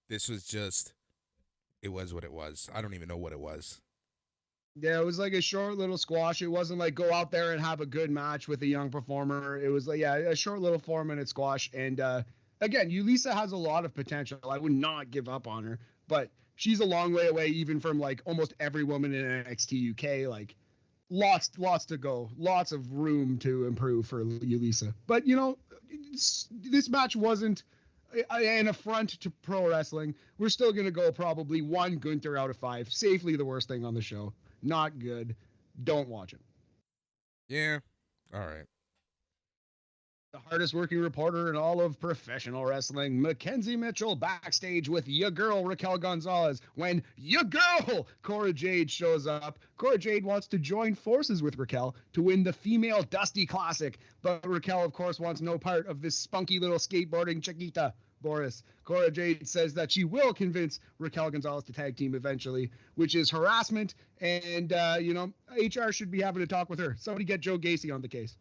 This was just, it was what it was. I don't even know what it was. Yeah, it was like a short little squash. It wasn't like go out there and have a good match with a young performer. It was like, a short little 4-minute squash. And again, Yulisa has a lot of potential. I would not give up on her, but she's a long way away even from like almost every woman in NXT UK. Like lots to go, lots of room to improve for Yulisa. But this match wasn't an affront to pro wrestling. We're still going to go probably 1 Guenther out of 5. Safely the worst thing on the show. Not good. Don't watch it. Yeah. All right. The hardest working reporter in all of professional wrestling, Mackenzie Mitchell, backstage with ya girl Raquel Gonzalez when ya girl Cora Jade shows up. Cora Jade wants to join forces with Raquel to win the female Dusty Classic, but Raquel, of course, wants no part of this spunky little skateboarding chiquita. Boris. Cora Jade says that she will convince Raquel Gonzalez to tag team eventually, which is harassment, and HR should be having a talk with her. Somebody get Joe Gacy on the case.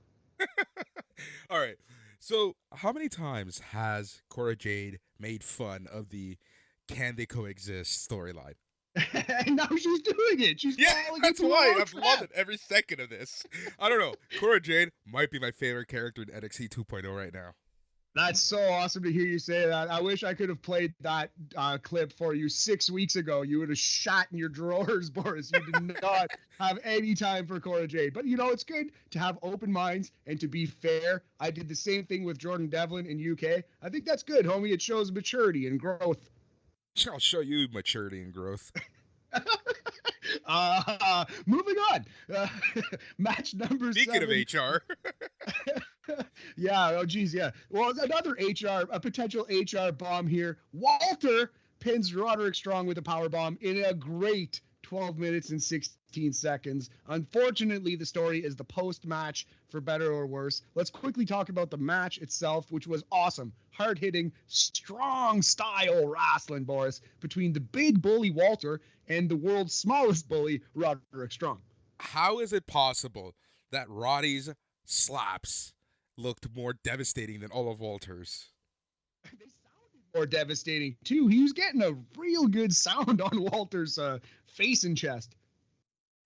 All right. So, how many times has Cora Jade made fun of the "Can They Coexist" storyline? And now she's doing it. She's that's why I'm loving every second of this. I don't know. Cora Jade might be my favorite character in NXT 2.0 right now. That's so awesome to hear you say that. I wish I could have played that clip for you 6 weeks ago. You would have shot in your drawers, Boris. You did not have any time for Cora Jade. But, it's good to have open minds and to be fair. I did the same thing with Jordan Devlin in UK. I think that's good, homie. It shows maturity and growth. I'll show you maturity and growth. Moving on. Match number 7. Speaking of HR. Yeah. Oh, geez. Yeah. Well, another a potential HR bomb here. Walter pins Roderick Strong with a power bomb in a great 12 minutes and 16 seconds. Unfortunately, the story is the post-match, for better or worse. Let's quickly talk about the match itself, which was awesome. Hard-hitting, strong style wrestling, Boris, between the big bully Walter and the world's smallest bully, Roderick Strong. How is it possible that Roddy's slaps looked more devastating than all of Walter's? They sounded more devastating, too. He was getting a real good sound on Walter's face and chest.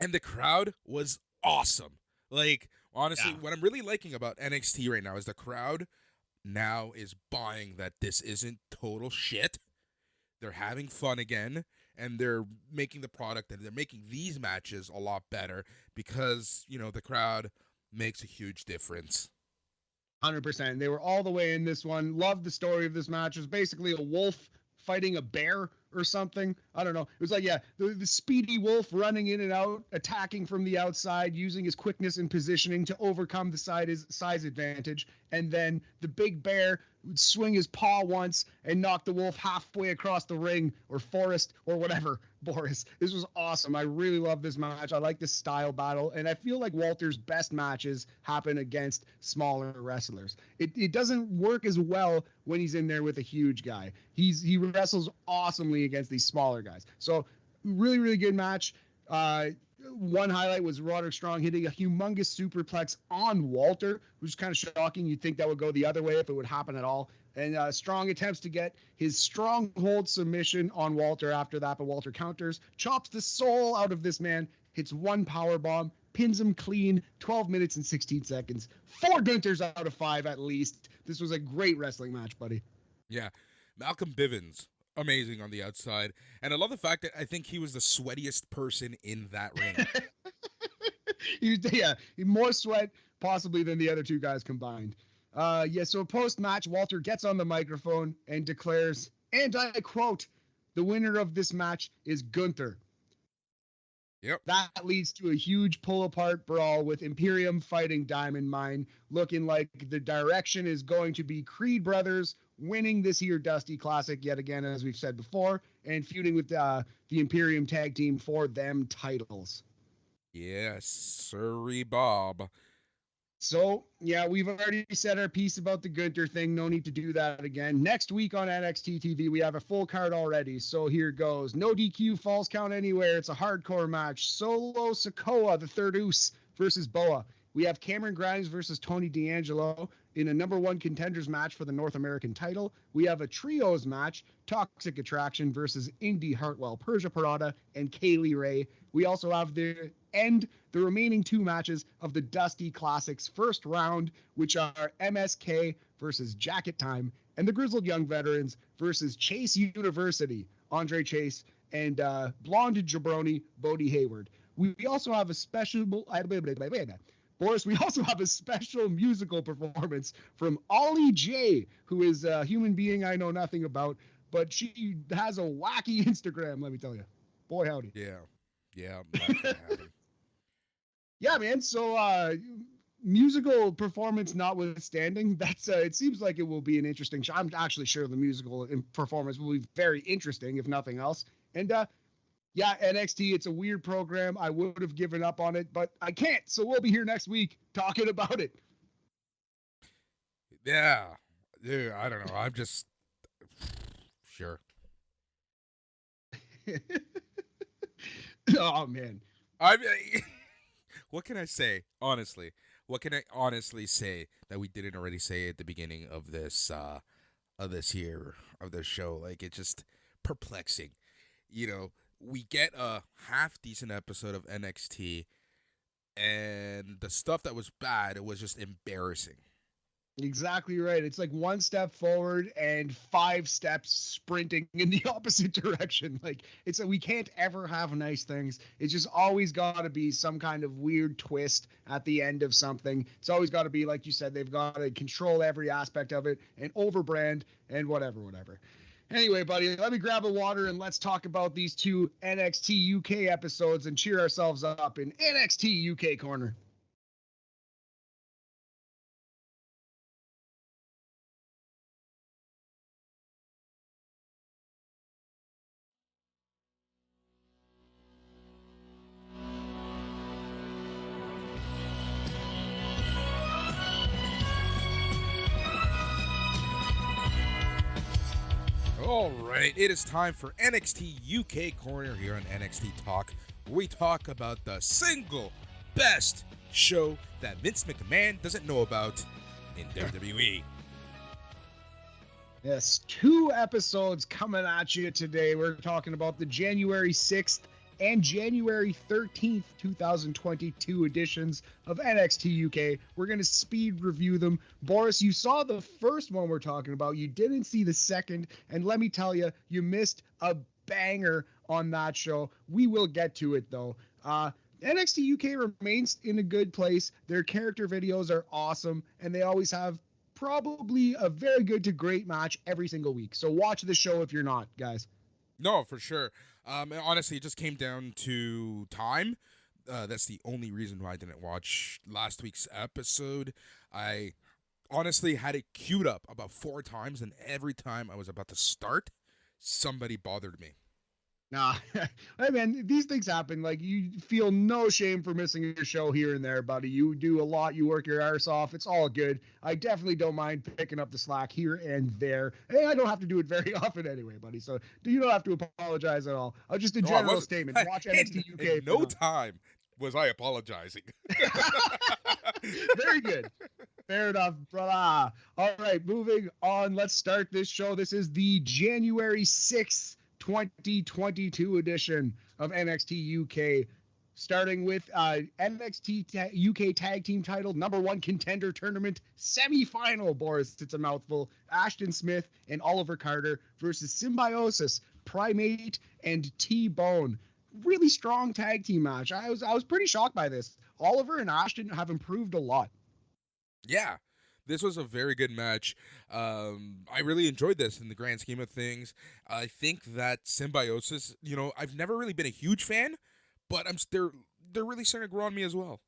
And the crowd was awesome. Like, honestly, what I'm really liking about NXT right now is the crowd now is buying that this isn't total shit. They're having fun again, and they're making the product and they're making these matches a lot better because, the crowd makes a huge difference. 100%. They were all the way in this one. Loved the story of this match. It was basically a wolf fighting a bear or something. I don't know. It was like, the speedy wolf running in and out, attacking from the outside, using his quickness and positioning to overcome the size advantage. And then the big bear would swing his paw once and knock the wolf halfway across the ring or forest or whatever. Boris, this was awesome. I really love this match. I like this style battle. And I feel like Walter's best matches happen against smaller wrestlers. It doesn't work as well when he's in there with a huge guy. He wrestles awesomely against these smaller guys. So really, really good match. One highlight was Roderick Strong hitting a humongous superplex on Walter, which is kind of shocking. You'd think that would go the other way if it would happen at all. And Strong attempts to get his stronghold submission on Walter after that, but Walter counters, chops the soul out of this man, hits one power bomb, pins him clean, 12 minutes and 16 seconds. 4 Guenthers out of 5 at least. This was a great wrestling match, buddy. Yeah. Malcolm Bivens, amazing on the outside. And I love the fact that I think he was the sweatiest person in that ring. More sweat possibly than the other two guys combined. So post-match, Walter gets on the microphone and declares, and I quote, "The winner of this match is Guenther." Yep. That leads to a huge pull-apart brawl with Imperium fighting Diamond Mine, looking like the direction is going to be Creed Brothers winning this here Dusty Classic yet again, as we've said before, and feuding with the Imperium tag team for them titles. Yes, Sarray Bob. So, we've already said our piece about the Guenther thing. No need to do that again. Next week on NXT TV, we have a full card already. So here goes. No DQ, falls count anywhere. It's a hardcore match. Solo Sikoa, the third Oos, versus Boa. We have Cameron Grimes versus Tony D'Angelo in a number 1 contenders match for the North American title. We have a trios match, Toxic Attraction versus Indy Hartwell, Persia Parada, and Kaylee Ray. We also have the remaining 2 matches of the Dusty Classics first round, which are MSK versus Jacket Time, and the Grizzled Young Veterans versus Chase University, Andre Chase, and Blonde Jabroni, Bodie Hayward. We also have a special... Boris, we also have a special musical performance from Ollie J, who is a human being I know nothing about, but she has a wacky Instagram, let me tell you. Boy, howdy. Yeah, that can happen. Yeah, man. So musical performance notwithstanding, that's it seems like it will be an interesting show. I'm actually sure the musical performance will be very interesting, if nothing else. And yeah, NXT, it's a weird program. I would have given up on it, but I can't. So we'll be here next week talking about it. Yeah. Dude, I don't know. I'm just sure. Oh man. I what can I say? Honestly, what can I honestly say that we didn't already say at the beginning of this show? Like, it's just perplexing. We get a half decent episode of NXT, and the stuff that was bad, it was just embarrassing. Exactly right. It's like one step forward and 5 steps sprinting in the opposite direction. Like we can't ever have nice things. It's just always got to be some kind of weird twist at the end of something. It's always got to be, like you said, they've got to control every aspect of it and overbrand and whatever. Anyway, buddy, let me grab a water and let's talk about these 2 NXT UK episodes and cheer ourselves up in NXT UK Corner. All right, it is time for NXT UK Corner here on NXT Talk, where we talk about the single best show that Vince McMahon doesn't know about in WWE. Yes, 2 episodes coming at you today. We're talking about the January 6th and January 13th, 2022 editions of NXT UK. We're going to speed review them. Boris, you saw the first one we're talking about. You didn't see the second. And let me tell you, you missed a banger on that show. We will get to it, though. NXT UK remains in a good place. Their character videos are awesome, and they always have probably a very good to great match every single week. So watch the show if you're not, guys. No, for sure. Honestly, it just came down to time. That's the only reason why I didn't watch last week's episode. I honestly had it queued up about 4 times, and every time I was about to start, somebody bothered me. Nah, hey man, these things happen. Like, you feel no shame for missing your show here and there, buddy. You do a lot. You work your arse off. It's all good. I definitely don't mind picking up the slack here and there. Hey, I don't have to do it very often anyway, buddy. So you don't have to apologize at all. Just a general statement. Watch NXT UK. In no time was I apologizing. Very good. Fair enough, brother. All right, moving on. Let's start this show. This is the January 6th. 2022 edition of NXT UK, starting with NXT UK Tag Team Title #1 Contender Tournament semifinal. Boris, it's a mouthful. Ashton Smith and Oliver Carter versus Symbiosis, Primate, and T-Bone. Really strong tag team match. I was pretty shocked by this. Oliver and Ashton have improved a lot. Yeah. This was a very good match. I really enjoyed this in the grand scheme of things. I think that Symbiosis, I've never really been a huge fan, but they're really starting to grow on me as well.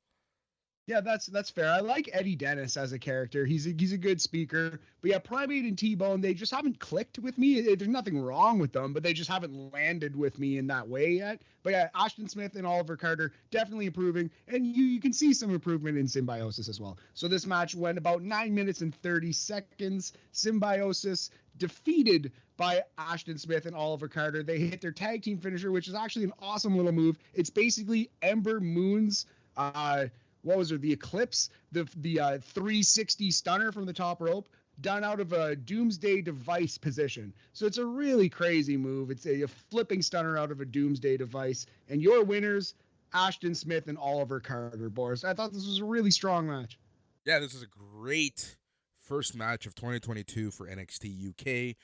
Yeah, that's fair. I like Eddie Dennis as a character. He's a good speaker. But yeah, Primate and T-Bone, they just haven't clicked with me. There's nothing wrong with them, but they just haven't landed with me in that way yet. But yeah, Ashton Smith and Oliver Carter definitely improving, and you can see some improvement in Symbiosis as well. So this match went about 9 minutes and 30 seconds. Symbiosis defeated by Ashton Smith and Oliver Carter. They hit their tag team finisher, which is actually an awesome little move. It's basically Ember Moon's what was her? The Eclipse, the 360 stunner from the top rope, done out of a Doomsday Device position. So it's a really crazy move. It's a flipping stunner out of a Doomsday Device. And your winners, Ashton Smith and Oliver Carter, Boris. I thought this was a really strong match. Yeah, this is a great first match of 2022 for NXT UK.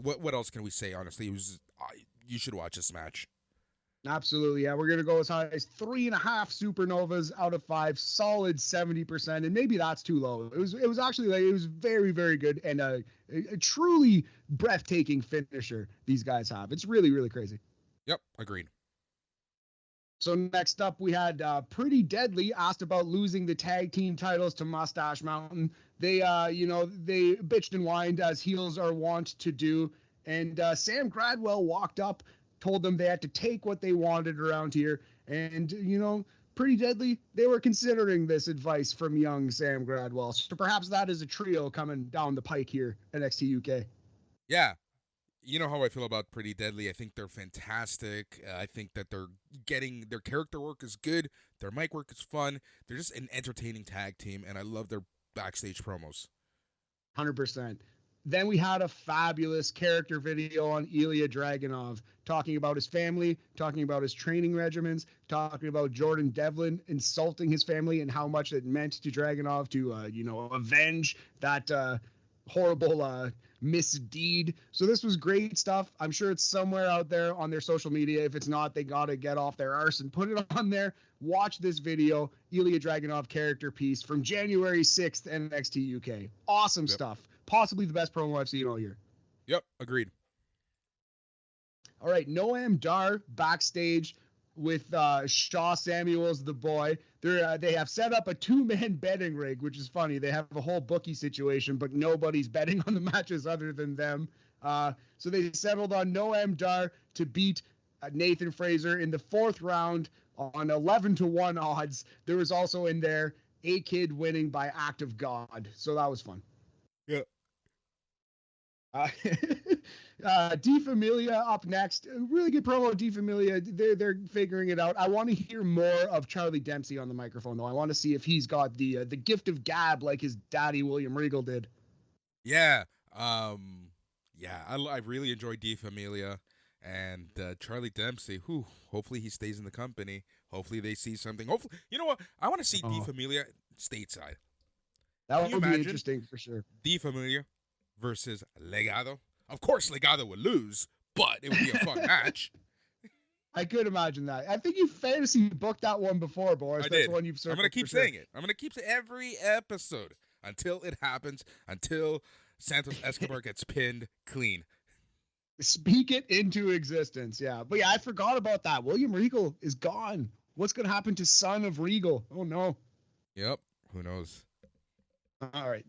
What else can we say? Honestly, you should watch this match. Absolutely, yeah. We're gonna go as high as 3.5 supernovas out of 5, solid 70%, and maybe that's too low. It was actually it was very, very good and a truly breathtaking finisher these guys have. It's really, really crazy. Yep, agreed. So next up, we had Pretty Deadly asked about losing the tag team titles to Mustache Mountain. They, they bitched and whined as heels are wont to do. And Sam Gradwell walked up, told them they had to take what they wanted around here. And, Pretty Deadly, they were considering this advice from young Sam Gradwell. So perhaps that is a trio coming down the pike here at NXT UK. Yeah. You know how I feel about Pretty Deadly. I think they're fantastic. I think that they're getting their character work is good. Their mic work is fun. They're just an entertaining tag team, and I love their backstage promos. 100%. Then we had a fabulous character video on Ilya Dragunov talking about his family, talking about his training regimens, talking about Jordan Devlin insulting his family and how much it meant to Dragunov to, avenge that horrible misdeed. So this was great stuff. I'm sure it's somewhere out there on their social media. If it's not, they got to get off their arse and put it on there. Watch this video, Ilya Dragunov character piece from January 6th, NXT UK. Awesome stuff. Possibly the best promo I've seen all year. Yep, agreed. All right, Noam Dar backstage with Shaw Samuels, the boy. They have set up a 2-man betting rig, which is funny. They have a whole bookie situation, but nobody's betting on the matches other than them. So they settled on Noam Dar to beat Nathan Frazier in the 4th round on 11-1 odds. There was also in there A-Kid winning by act of God. So that was fun. Yeah. D Familia up next. Really good promo, D Familia. They're figuring it out. I want to hear more of Charlie Dempsey on the microphone, though. I want to see if he's got the gift of gab like his daddy William Regal did. Yeah. I really enjoyed D Familia and Charlie Dempsey. Hopefully he stays in the company. Hopefully they see something. Hopefully, you know what? I want to see D Familia stateside. That would be interesting for sure. D Familia versus Legado. Of course, Legado would lose, but it would be a fun match. I could imagine that. I think you fantasy booked that one before, Boris. That's the one you've I'm going to keep saying it. I'm going to keep saying every episode until it happens, until Santos Escobar gets pinned clean. Speak it into existence, yeah. But yeah, I forgot about that. William Regal is gone. What's going to happen to Son of Regal? Oh, no. Yep. Who knows? All right.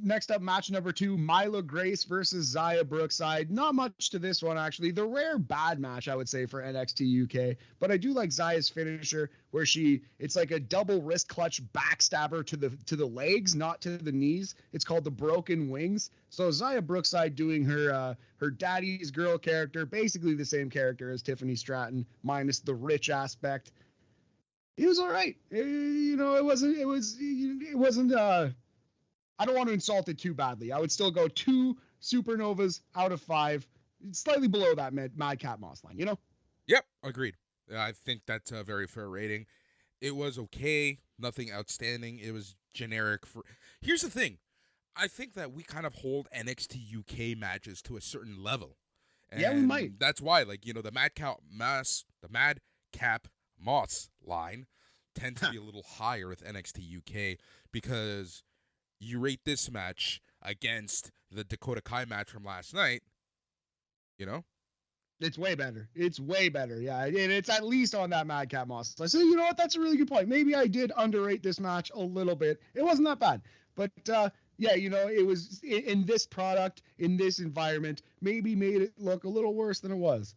Next up, match number 2, Myla Grace versus Zaya Brookside. Not much to this one, actually. The rare bad match, I would say, for NXT UK. But I do like Zaya's finisher, where it's like a double wrist clutch backstabber to the legs, not to the knees. It's called the Broken Wings. So Zaya Brookside doing her daddy's girl character, basically the same character as Tiffany Stratton, minus the rich aspect. It was all right. It wasn't. I don't want to insult it too badly. I would still go 2 supernovas out of 5. It's slightly below that Madcap Moss line, Yep, agreed. I think that's a very fair rating. It was okay, nothing outstanding. It was generic. Here's the thing. I think that we kind of hold NXT UK matches to a certain level. And yeah, we might. That's why, the Madcap Moss line tends to be a little higher with NXT UK because you rate this match against the Dakota Kai match from last night, It's way better. It's way better. Yeah, it's at least on that Madcap Moss. So you know what? That's a really good point. Maybe I did underrate this match a little bit. It wasn't that bad. But, it was in this product, in this environment, maybe made it look a little worse than it was.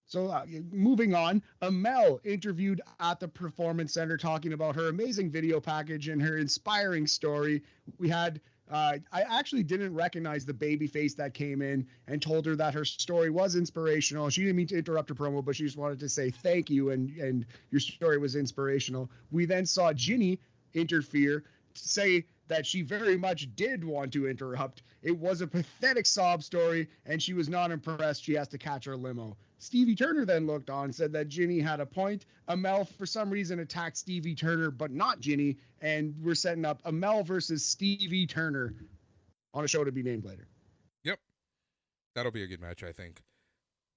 So moving on, Amel interviewed at the Performance Center talking about her amazing video package and her inspiring story. We had, I actually didn't recognize the baby face that came in and told her that her story was inspirational. She didn't mean to interrupt her promo, but she just wanted to say thank you and your story was inspirational. We then saw Ginny interfere to say that she very much did want to interrupt. It was a pathetic sob story, and she was not impressed. She has to catch her limo. Stevie Turner then looked on, said that Ginny had a point. Amel, for some reason, attacked Stevie Turner, but not Ginny, and we're setting up Amel versus Stevie Turner on a show to be named later. Yep. That'll be a good match, I think.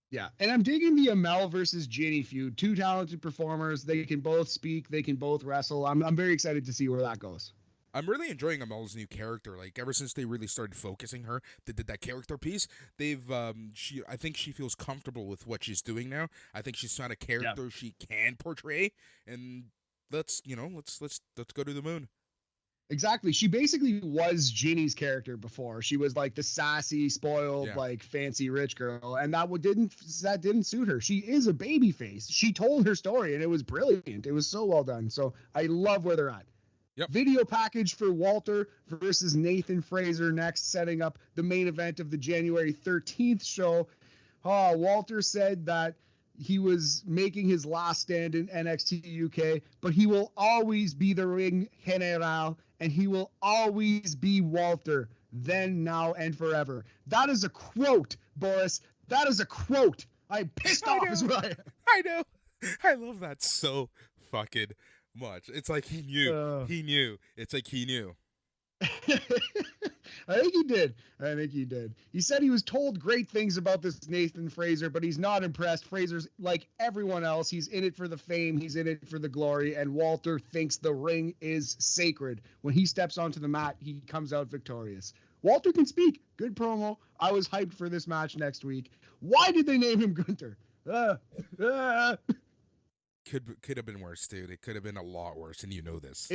Yeah, and I'm digging the Amel versus Ginny feud. 2 talented performers. They can both speak. They can both wrestle. I'm very excited to see where that goes. I'm really enjoying Amel's new character. Like ever since they really started focusing her, they did that character piece. I think she feels comfortable with what she's doing now. I think she's found a character she can portray, and let's go to the moon. Exactly. She basically was Ginny's character before. She was like the sassy, spoiled, like fancy rich girl, and that didn't suit her. She is a baby face. She told her story, and it was brilliant. It was so well done. So I love where they're at. Yep. Video package for Walter versus Nathan Frazier next, setting up the main event of the January 13th show. Walter said that he was making his last stand in NXT UK, but he will always be the ring general, and he will always be Walter, then, now, and forever. That is a quote, Boris. That is a quote. I'm pissed off as well. I know. I love that so fucking much. It's like he knew. He knew. It's like he knew. I think he did. He said he was told great things about this Nathan Frazier, but he's not impressed. Frazier's like everyone else. He's in it for the fame. He's in it for the glory. And Walter thinks the ring is sacred. When he steps onto the mat, he comes out victorious. Walter can speak. Good promo. I was hyped for this match next week. Why did they name him Guenther? Could have been worse, dude. It could have been a lot worse, and you know this.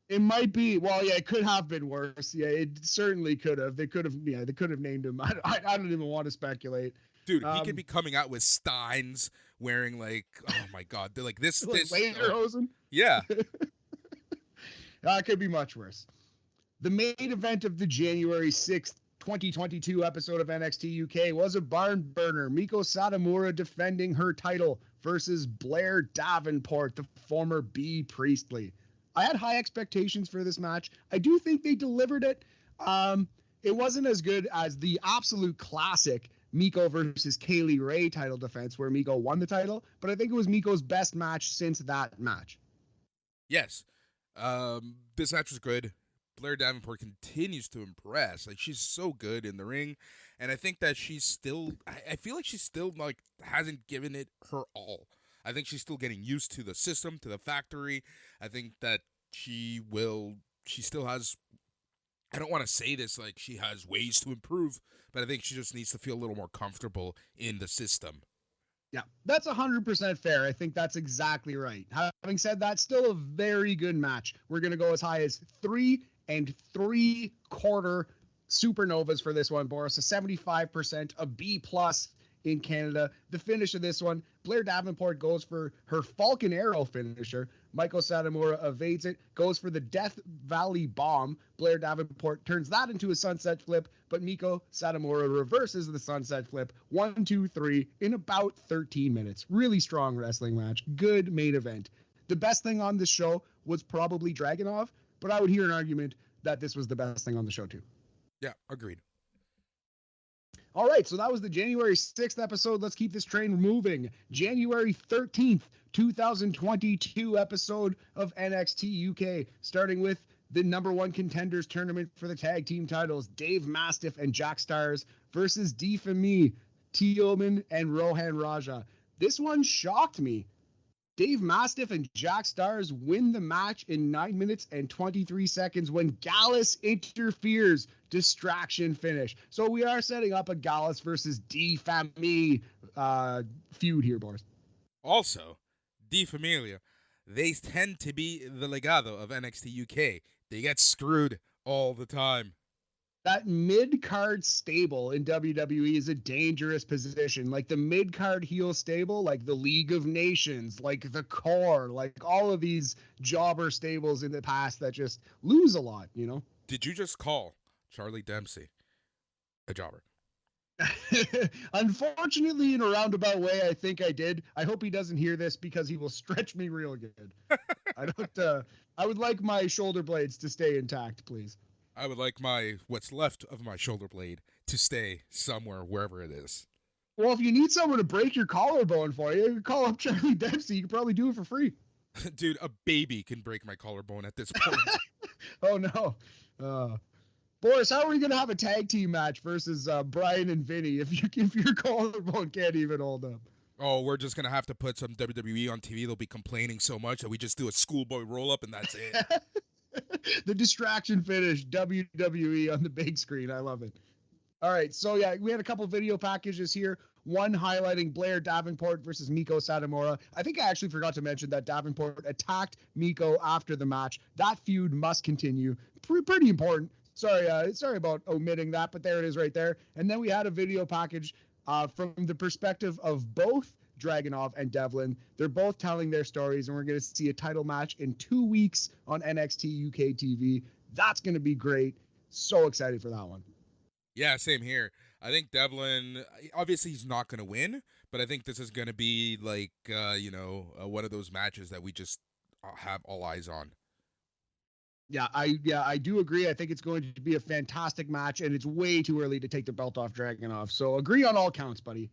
It might be. Well, yeah, it could have been worse. Yeah, it certainly could have. They could have named him. I don't even want to speculate. Dude, he could be coming out with Steins wearing like, oh my God, they're like this lederhosen. Yeah. It could be much worse. The main event of the January 6th, 2022 episode of NXT UK was a barn burner. Meiko Satomura defending her title versus Blair Davenport, the former Bea Priestley. I had high expectations for this match. I do think they delivered it. It wasn't as good as the absolute classic Meiko versus Kaylee Ray title defense where Meiko won the title, but I think it was Meiko's best match since that match. Yes. This match was good. Blair Davenport continues to impress. Like, she's so good in the ring, and I think that she's still, I feel like she's still, like, hasn't given it her all. I think she's still getting used to the system, to the factory. I think that she still has, I don't want to say this like she has ways to improve, but I think she just needs to feel a little more comfortable in the system. Yeah, that's 100% fair. I think that's exactly right. Having said that, still a very good match. We're going to go as high as 3 3/4 supernovas for this one, Boris. A 75%, a B+ in Canada. The finish of this one, Blair Davenport goes for her Falcon Arrow finisher. Meiko Satomura evades it, goes for the Death Valley Bomb. Blair Davenport turns that into a sunset flip, but Meiko Satomura reverses the sunset flip. 1, 2, 3 in about 13 minutes. Really strong wrestling match. Good main event. The best thing on this show was probably Dragunov, but I would hear an argument that this was the best thing on the show too. Yeah, agreed. All right, so that was the January 6th episode. Let's keep this train moving. January 13th, 2022 episode of NXT UK, starting with the number 1 contenders tournament for the tag team titles, Dave Mastiff and Jack Stars versus D-Fami, Tioman, and Rohan Raja. This one shocked me. Dave Mastiff and Jack Stars win the match in 9 minutes and 23 seconds when Gallus interferes. Distraction finish. So we are setting up a Gallus versus D-Fami feud here, boys. Also, D Familia, they tend to be the legado of NXT UK. They get screwed all the time. That mid-card stable in WWE is a dangerous position. Like the mid-card heel stable, like the League of Nations, like the Core, like all of these jobber stables in the past that just lose a lot, you know? Did you just call Charlie Dempsey a jobber? Unfortunately, in a roundabout way, I think I did. I hope he doesn't hear this because he will stretch me real good. I would like my shoulder blades to stay intact, please. I would like what's left of my shoulder blade to stay somewhere, wherever it is. Well, if you need someone to break your collarbone for you, you call up Charlie Dempsey. You can probably do it for free. Dude, a baby can break my collarbone at this point. Oh, no. Boris, how are we going to have a tag team match versus Brian and Vinny if your collarbone can't even hold up? Oh, we're just going to have to put some WWE on TV. They'll be complaining so much that we just do a schoolboy roll-up and that's it. The distraction finish, WWE on the big screen. I love it. All right, so yeah, we had a couple video packages here. One highlighting Blair Davenport versus Meiko Satomura. I think I actually forgot to mention that Davenport attacked Meiko after the match. That feud must continue. Pretty important. Sorry about omitting that, but there it is right there. And then we had a video package from the perspective of both Dragunov and Devlin. They're both telling their stories, and we're going to see a title match in 2 weeks on NXT UK TV. That's going to be great. So excited for that one. Yeah, same here. I think Devlin, obviously he's not going to win, but I think this is going to be like, one of those matches that we just have all eyes on. Yeah, I do agree. I think it's going to be a fantastic match, and it's way too early to take the belt off Dragunov. So agree on all counts, buddy.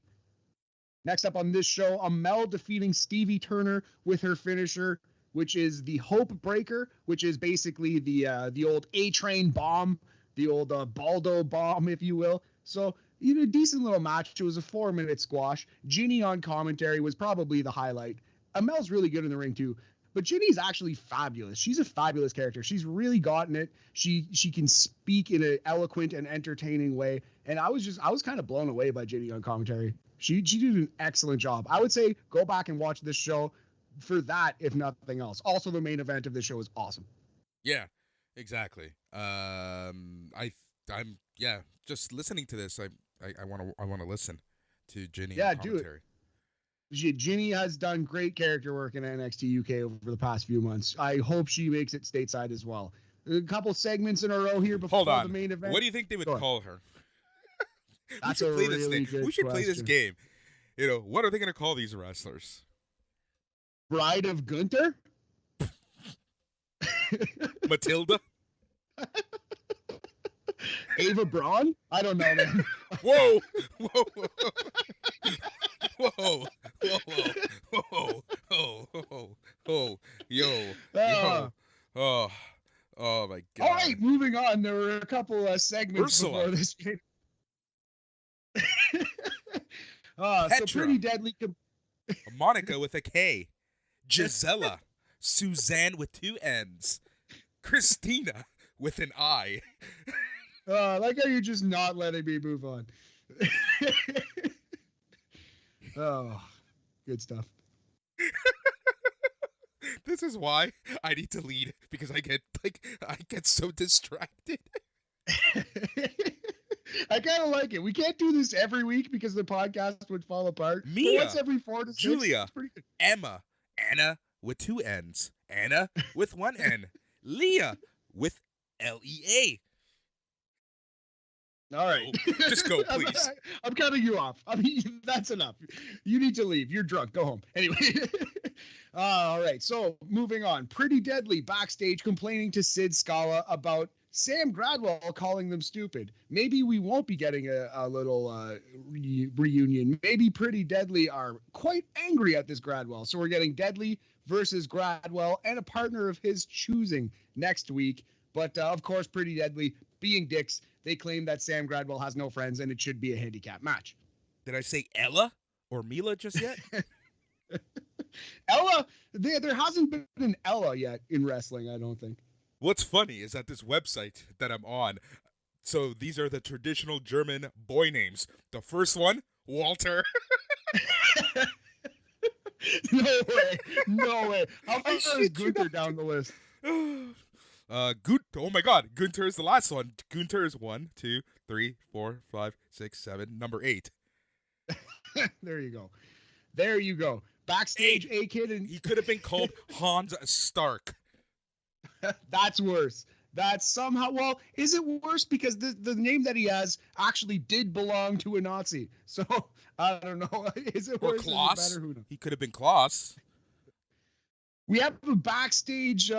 Next up on this show, Amel defeating Stevie Turner with her finisher, which is the Hope Breaker, which is basically the old A-Train bomb, the old Baldo bomb, if you will. So, decent little match. It was a 4-minute squash. Ginny on commentary was probably the highlight. Amel's really good in the ring, too. But Ginny's actually fabulous. She's a fabulous character. She's really gotten it. She can speak in an eloquent and entertaining way. And I was kind of blown away by Ginny on commentary. She did an excellent job. I would say go back and watch this show for that, if nothing else. Also, the main event of this show is awesome. Yeah, exactly. Just listening to this, I want to listen to Ginny. Yeah, do it. Ginny has done great character work in NXT UK over the past few months. I hope she makes it stateside as well. A couple segments in a row here before the main event. What do you think they would call her? That's a really good We should question. play this game. What are they going to call these wrestlers? Bride of Guenther? Matilda? Ava Braun? I don't know, man. Whoa! Whoa! Whoa! Whoa! Whoa! Whoa! Whoa! Yo! Oh my God! All right, moving on. There were a couple segments before this game. So Pretty Deadly. Monica with a K. Gisela. Suzanne with 2 N's. Christina with an I. I like how you're just not letting me move on. Oh, good stuff. This is why I need to lead, because I get so distracted. I kind of like it. We can't do this every week because the podcast would fall apart. Mia. Once every 4 to 6. Julia. Emma. Anna with 2 N's. Anna with 1 N. Leah with Lea. All right. Just go, please. I'm cutting you off. I mean, that's enough. You need to leave. You're drunk. Go home. Anyway. All right. So moving on. Pretty Deadly backstage complaining to Sid Scala about Sam Gradwell calling them stupid. Maybe we won't be getting a little reunion. Maybe Pretty Deadly are quite angry at this Gradwell. So we're getting Deadly versus Gradwell and a partner of his choosing next week. But of course, Pretty Deadly being dicks, they claim that Sam Gradwell has no friends and it should be a handicap match. Did I say Ella or Mila just yet? Ella, there hasn't been an Ella yet in wrestling, I don't think. What's funny is that this website that I'm on, so these are the traditional German boy names. The first one, Walter. No way. How far is Guenther down the list? Oh my God, Guenther is the last one. Guenther is 1, 2, 3, 4, 5, 6, 7, number 8. There you go. Backstage, A-Kid and he could have been called Hans Stark. That's worse. That's somehow, well, is it worse because the name that he has actually did belong to a Nazi? So I don't know. Is it worse? Or Klaus? Is it better? Who knows? He could have been Klaus. We have a backstage.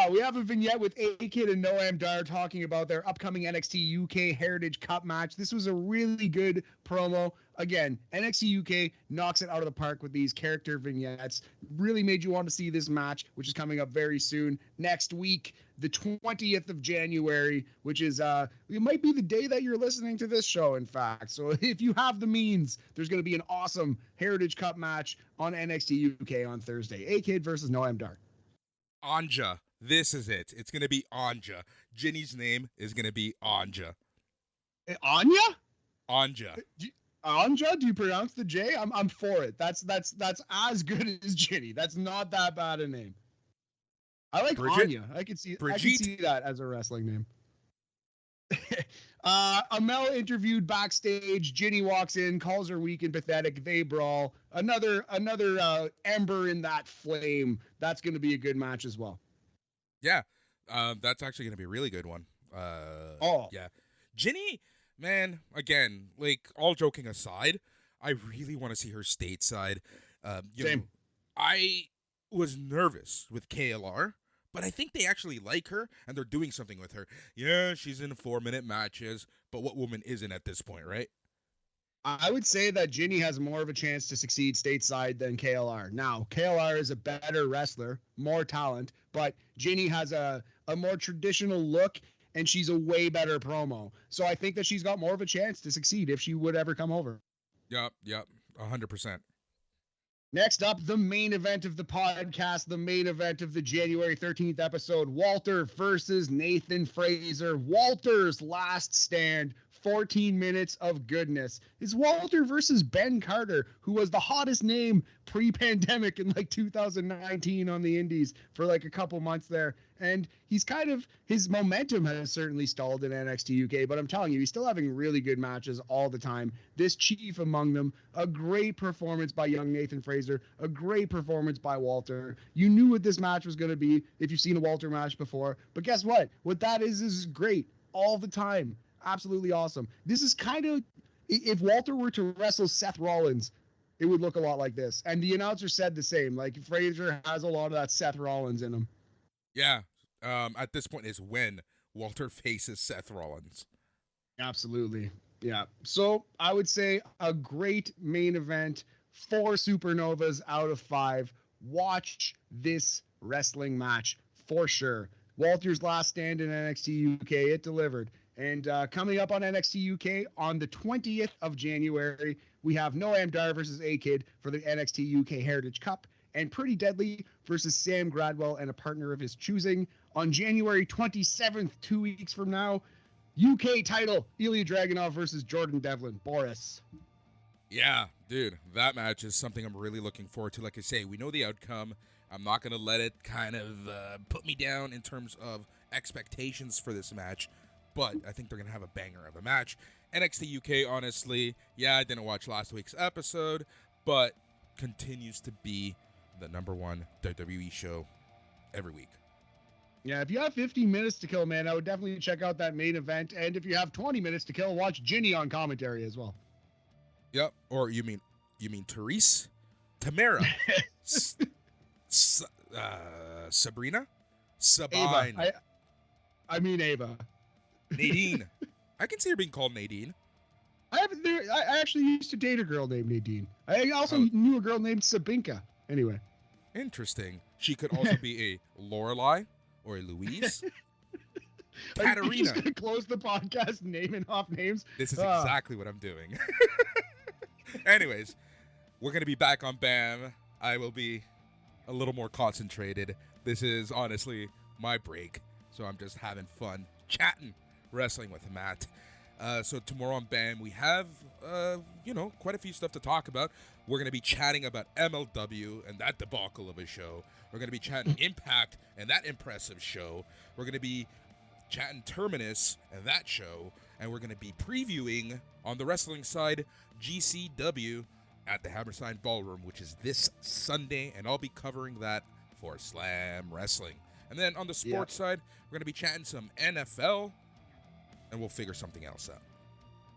We have a vignette with A-Kid and Noam Dar talking about their upcoming NXT UK Heritage Cup match. This was a really good promo. Again, NXT UK knocks it out of the park with these character vignettes. Really made you want to see this match, which is coming up very soon. Next week, the 20th of January, which is, it might be the day that you're listening to this show, in fact. So if you have the means, there's going to be an awesome Heritage Cup match on NXT UK on Thursday. A-Kid versus Noam Dar. Anja. This is it. It's going to be Anja. Ginny's name is going to be Anja. Anya? Anja. Anja? Do you pronounce the J? I'm for it. That's as good as Ginny. That's not that bad a name. I like Bridget? Anya. I can see Brigitte? that as a wrestling name. Amel interviewed backstage. Ginny walks in, calls her weak and pathetic. They brawl. Another ember in that flame. That's going to be a good match as well. Yeah. That's actually going to be a really good one. Yeah. Ginny, man, again, like, all joking aside, I really want to see her stateside. Same. Know, I was nervous with KLR, but I think they actually like her, and they're doing something with her. Yeah, she's in 4-minute matches, but what woman isn't at this point, right? I would say that Ginny has more of a chance to succeed stateside than KLR. Now, KLR is a better wrestler, more talent, but Ginny has a more traditional look, and she's a way better promo. So I think that she's got more of a chance to succeed if she would ever come over. Yep, 100%. Next up, the main event of the podcast, the main event of the January 13th episode, Walter versus Nathan Frazier. Walter's last stand, 14 minutes of goodness. It's Walter versus Ben Carter, who was the hottest name pre-pandemic in like 2019 on the indies for like a couple months there. And his momentum has certainly stalled in NXT UK, but I'm telling you, he's still having really good matches all the time. This chief among them, a great performance by young Nathan Frazier, a great performance by Walter. You knew what this match was going to be if you've seen a Walter match before, but guess what? What that is great all the time. Absolutely awesome. This is kind of, if Walter were to wrestle Seth Rollins, it would look a lot like this. And the announcer said the same. Like, Frazier has a lot of that Seth Rollins in him. Yeah. At this point is when Walter faces Seth Rollins. Absolutely. Yeah. So I would say a great main event, 4 supernovas out of 5. Watch this wrestling match for sure. Walter's last stand in NXT UK, it delivered. And coming up on NXT UK on the 20th of January, we have Noam Dar versus A-Kid for the NXT UK Heritage Cup, and Pretty Deadly versus Sam Gradwell and a partner of his choosing. On January 27th, 2 weeks from now, UK title, Ilya Dragunov versus Jordan Devlin. Boris. Yeah, dude, that match is something I'm really looking forward to. Like I say, we know the outcome. I'm not going to let it kind of put me down in terms of expectations for this match, but I think they're going to have a banger of a match. NXT UK, honestly, yeah, I didn't watch last week's episode, but continues to be the #1 WWE show every week. Yeah, if you have 15 minutes to kill, man, I would definitely check out that main event. And if you have 20 minutes to kill, watch Ginny on commentary as well. Yep. Or you mean Therese? Tamara? Sabrina? Sabine? Ava. I mean Ava. Nadine. I can see her being called Nadine. I actually used to date a girl named Nadine. I also knew a girl named Sabinka. Anyway. Interesting. She could also be a Lorelai or a Louise. Katarina. Are you just going to close the podcast naming off names? This is exactly what I'm doing. Anyways, we're going to be back on BAM. I will be a little more concentrated. This is honestly my break. So I'm just having fun chatting, wrestling with Matt. So tomorrow on BAM, we have, quite a few stuff to talk about. We're going to be chatting about MLW and that debacle of a show. We're going to be chatting Impact and that impressive show. We're going to be chatting Terminus and that show. And we're going to be previewing, on the wrestling side, GCW at the Hammerstein Ballroom, which is this Sunday. And I'll be covering that for Slam Wrestling. And then on the sports side, we're going to be chatting some NFL. And we'll figure something else out.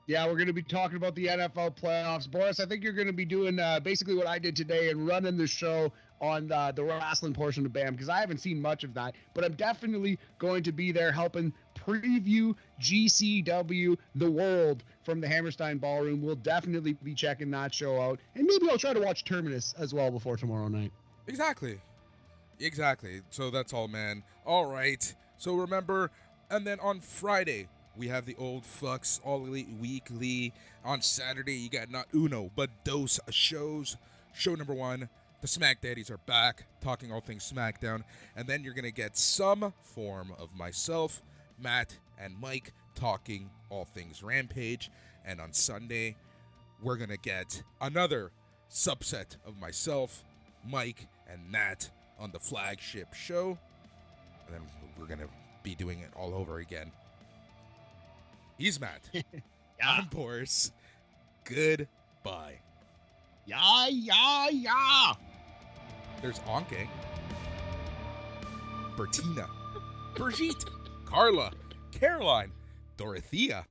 Yeah, we're going to be talking about the NFL playoffs. Boris, I think you're going to be doing basically what I did today and running the show on the wrestling portion of BAM, because I haven't seen much of that. But I'm definitely going to be there helping preview GCW The World from the Hammerstein Ballroom. We'll definitely be checking that show out. And maybe I'll try to watch Terminus as well before tomorrow night. Exactly. So that's all, man. All right. So remember, and then on Friday, we have the Old Fucks All Elite Weekly. On Saturday, you got not uno, but dos shows. Show #1, The Smack Daddies are back, talking all things SmackDown. And then you're going to get some form of myself, Matt, and Mike talking all things Rampage. And on Sunday, we're going to get another subset of myself, Mike, and Matt on the flagship show. And then we're going to be doing it all over again. He's Matt. Yeah. I'm Boris. Goodbye. Yeah. There's Anke, Bertina, Brigitte, Carla, Caroline, Dorothea,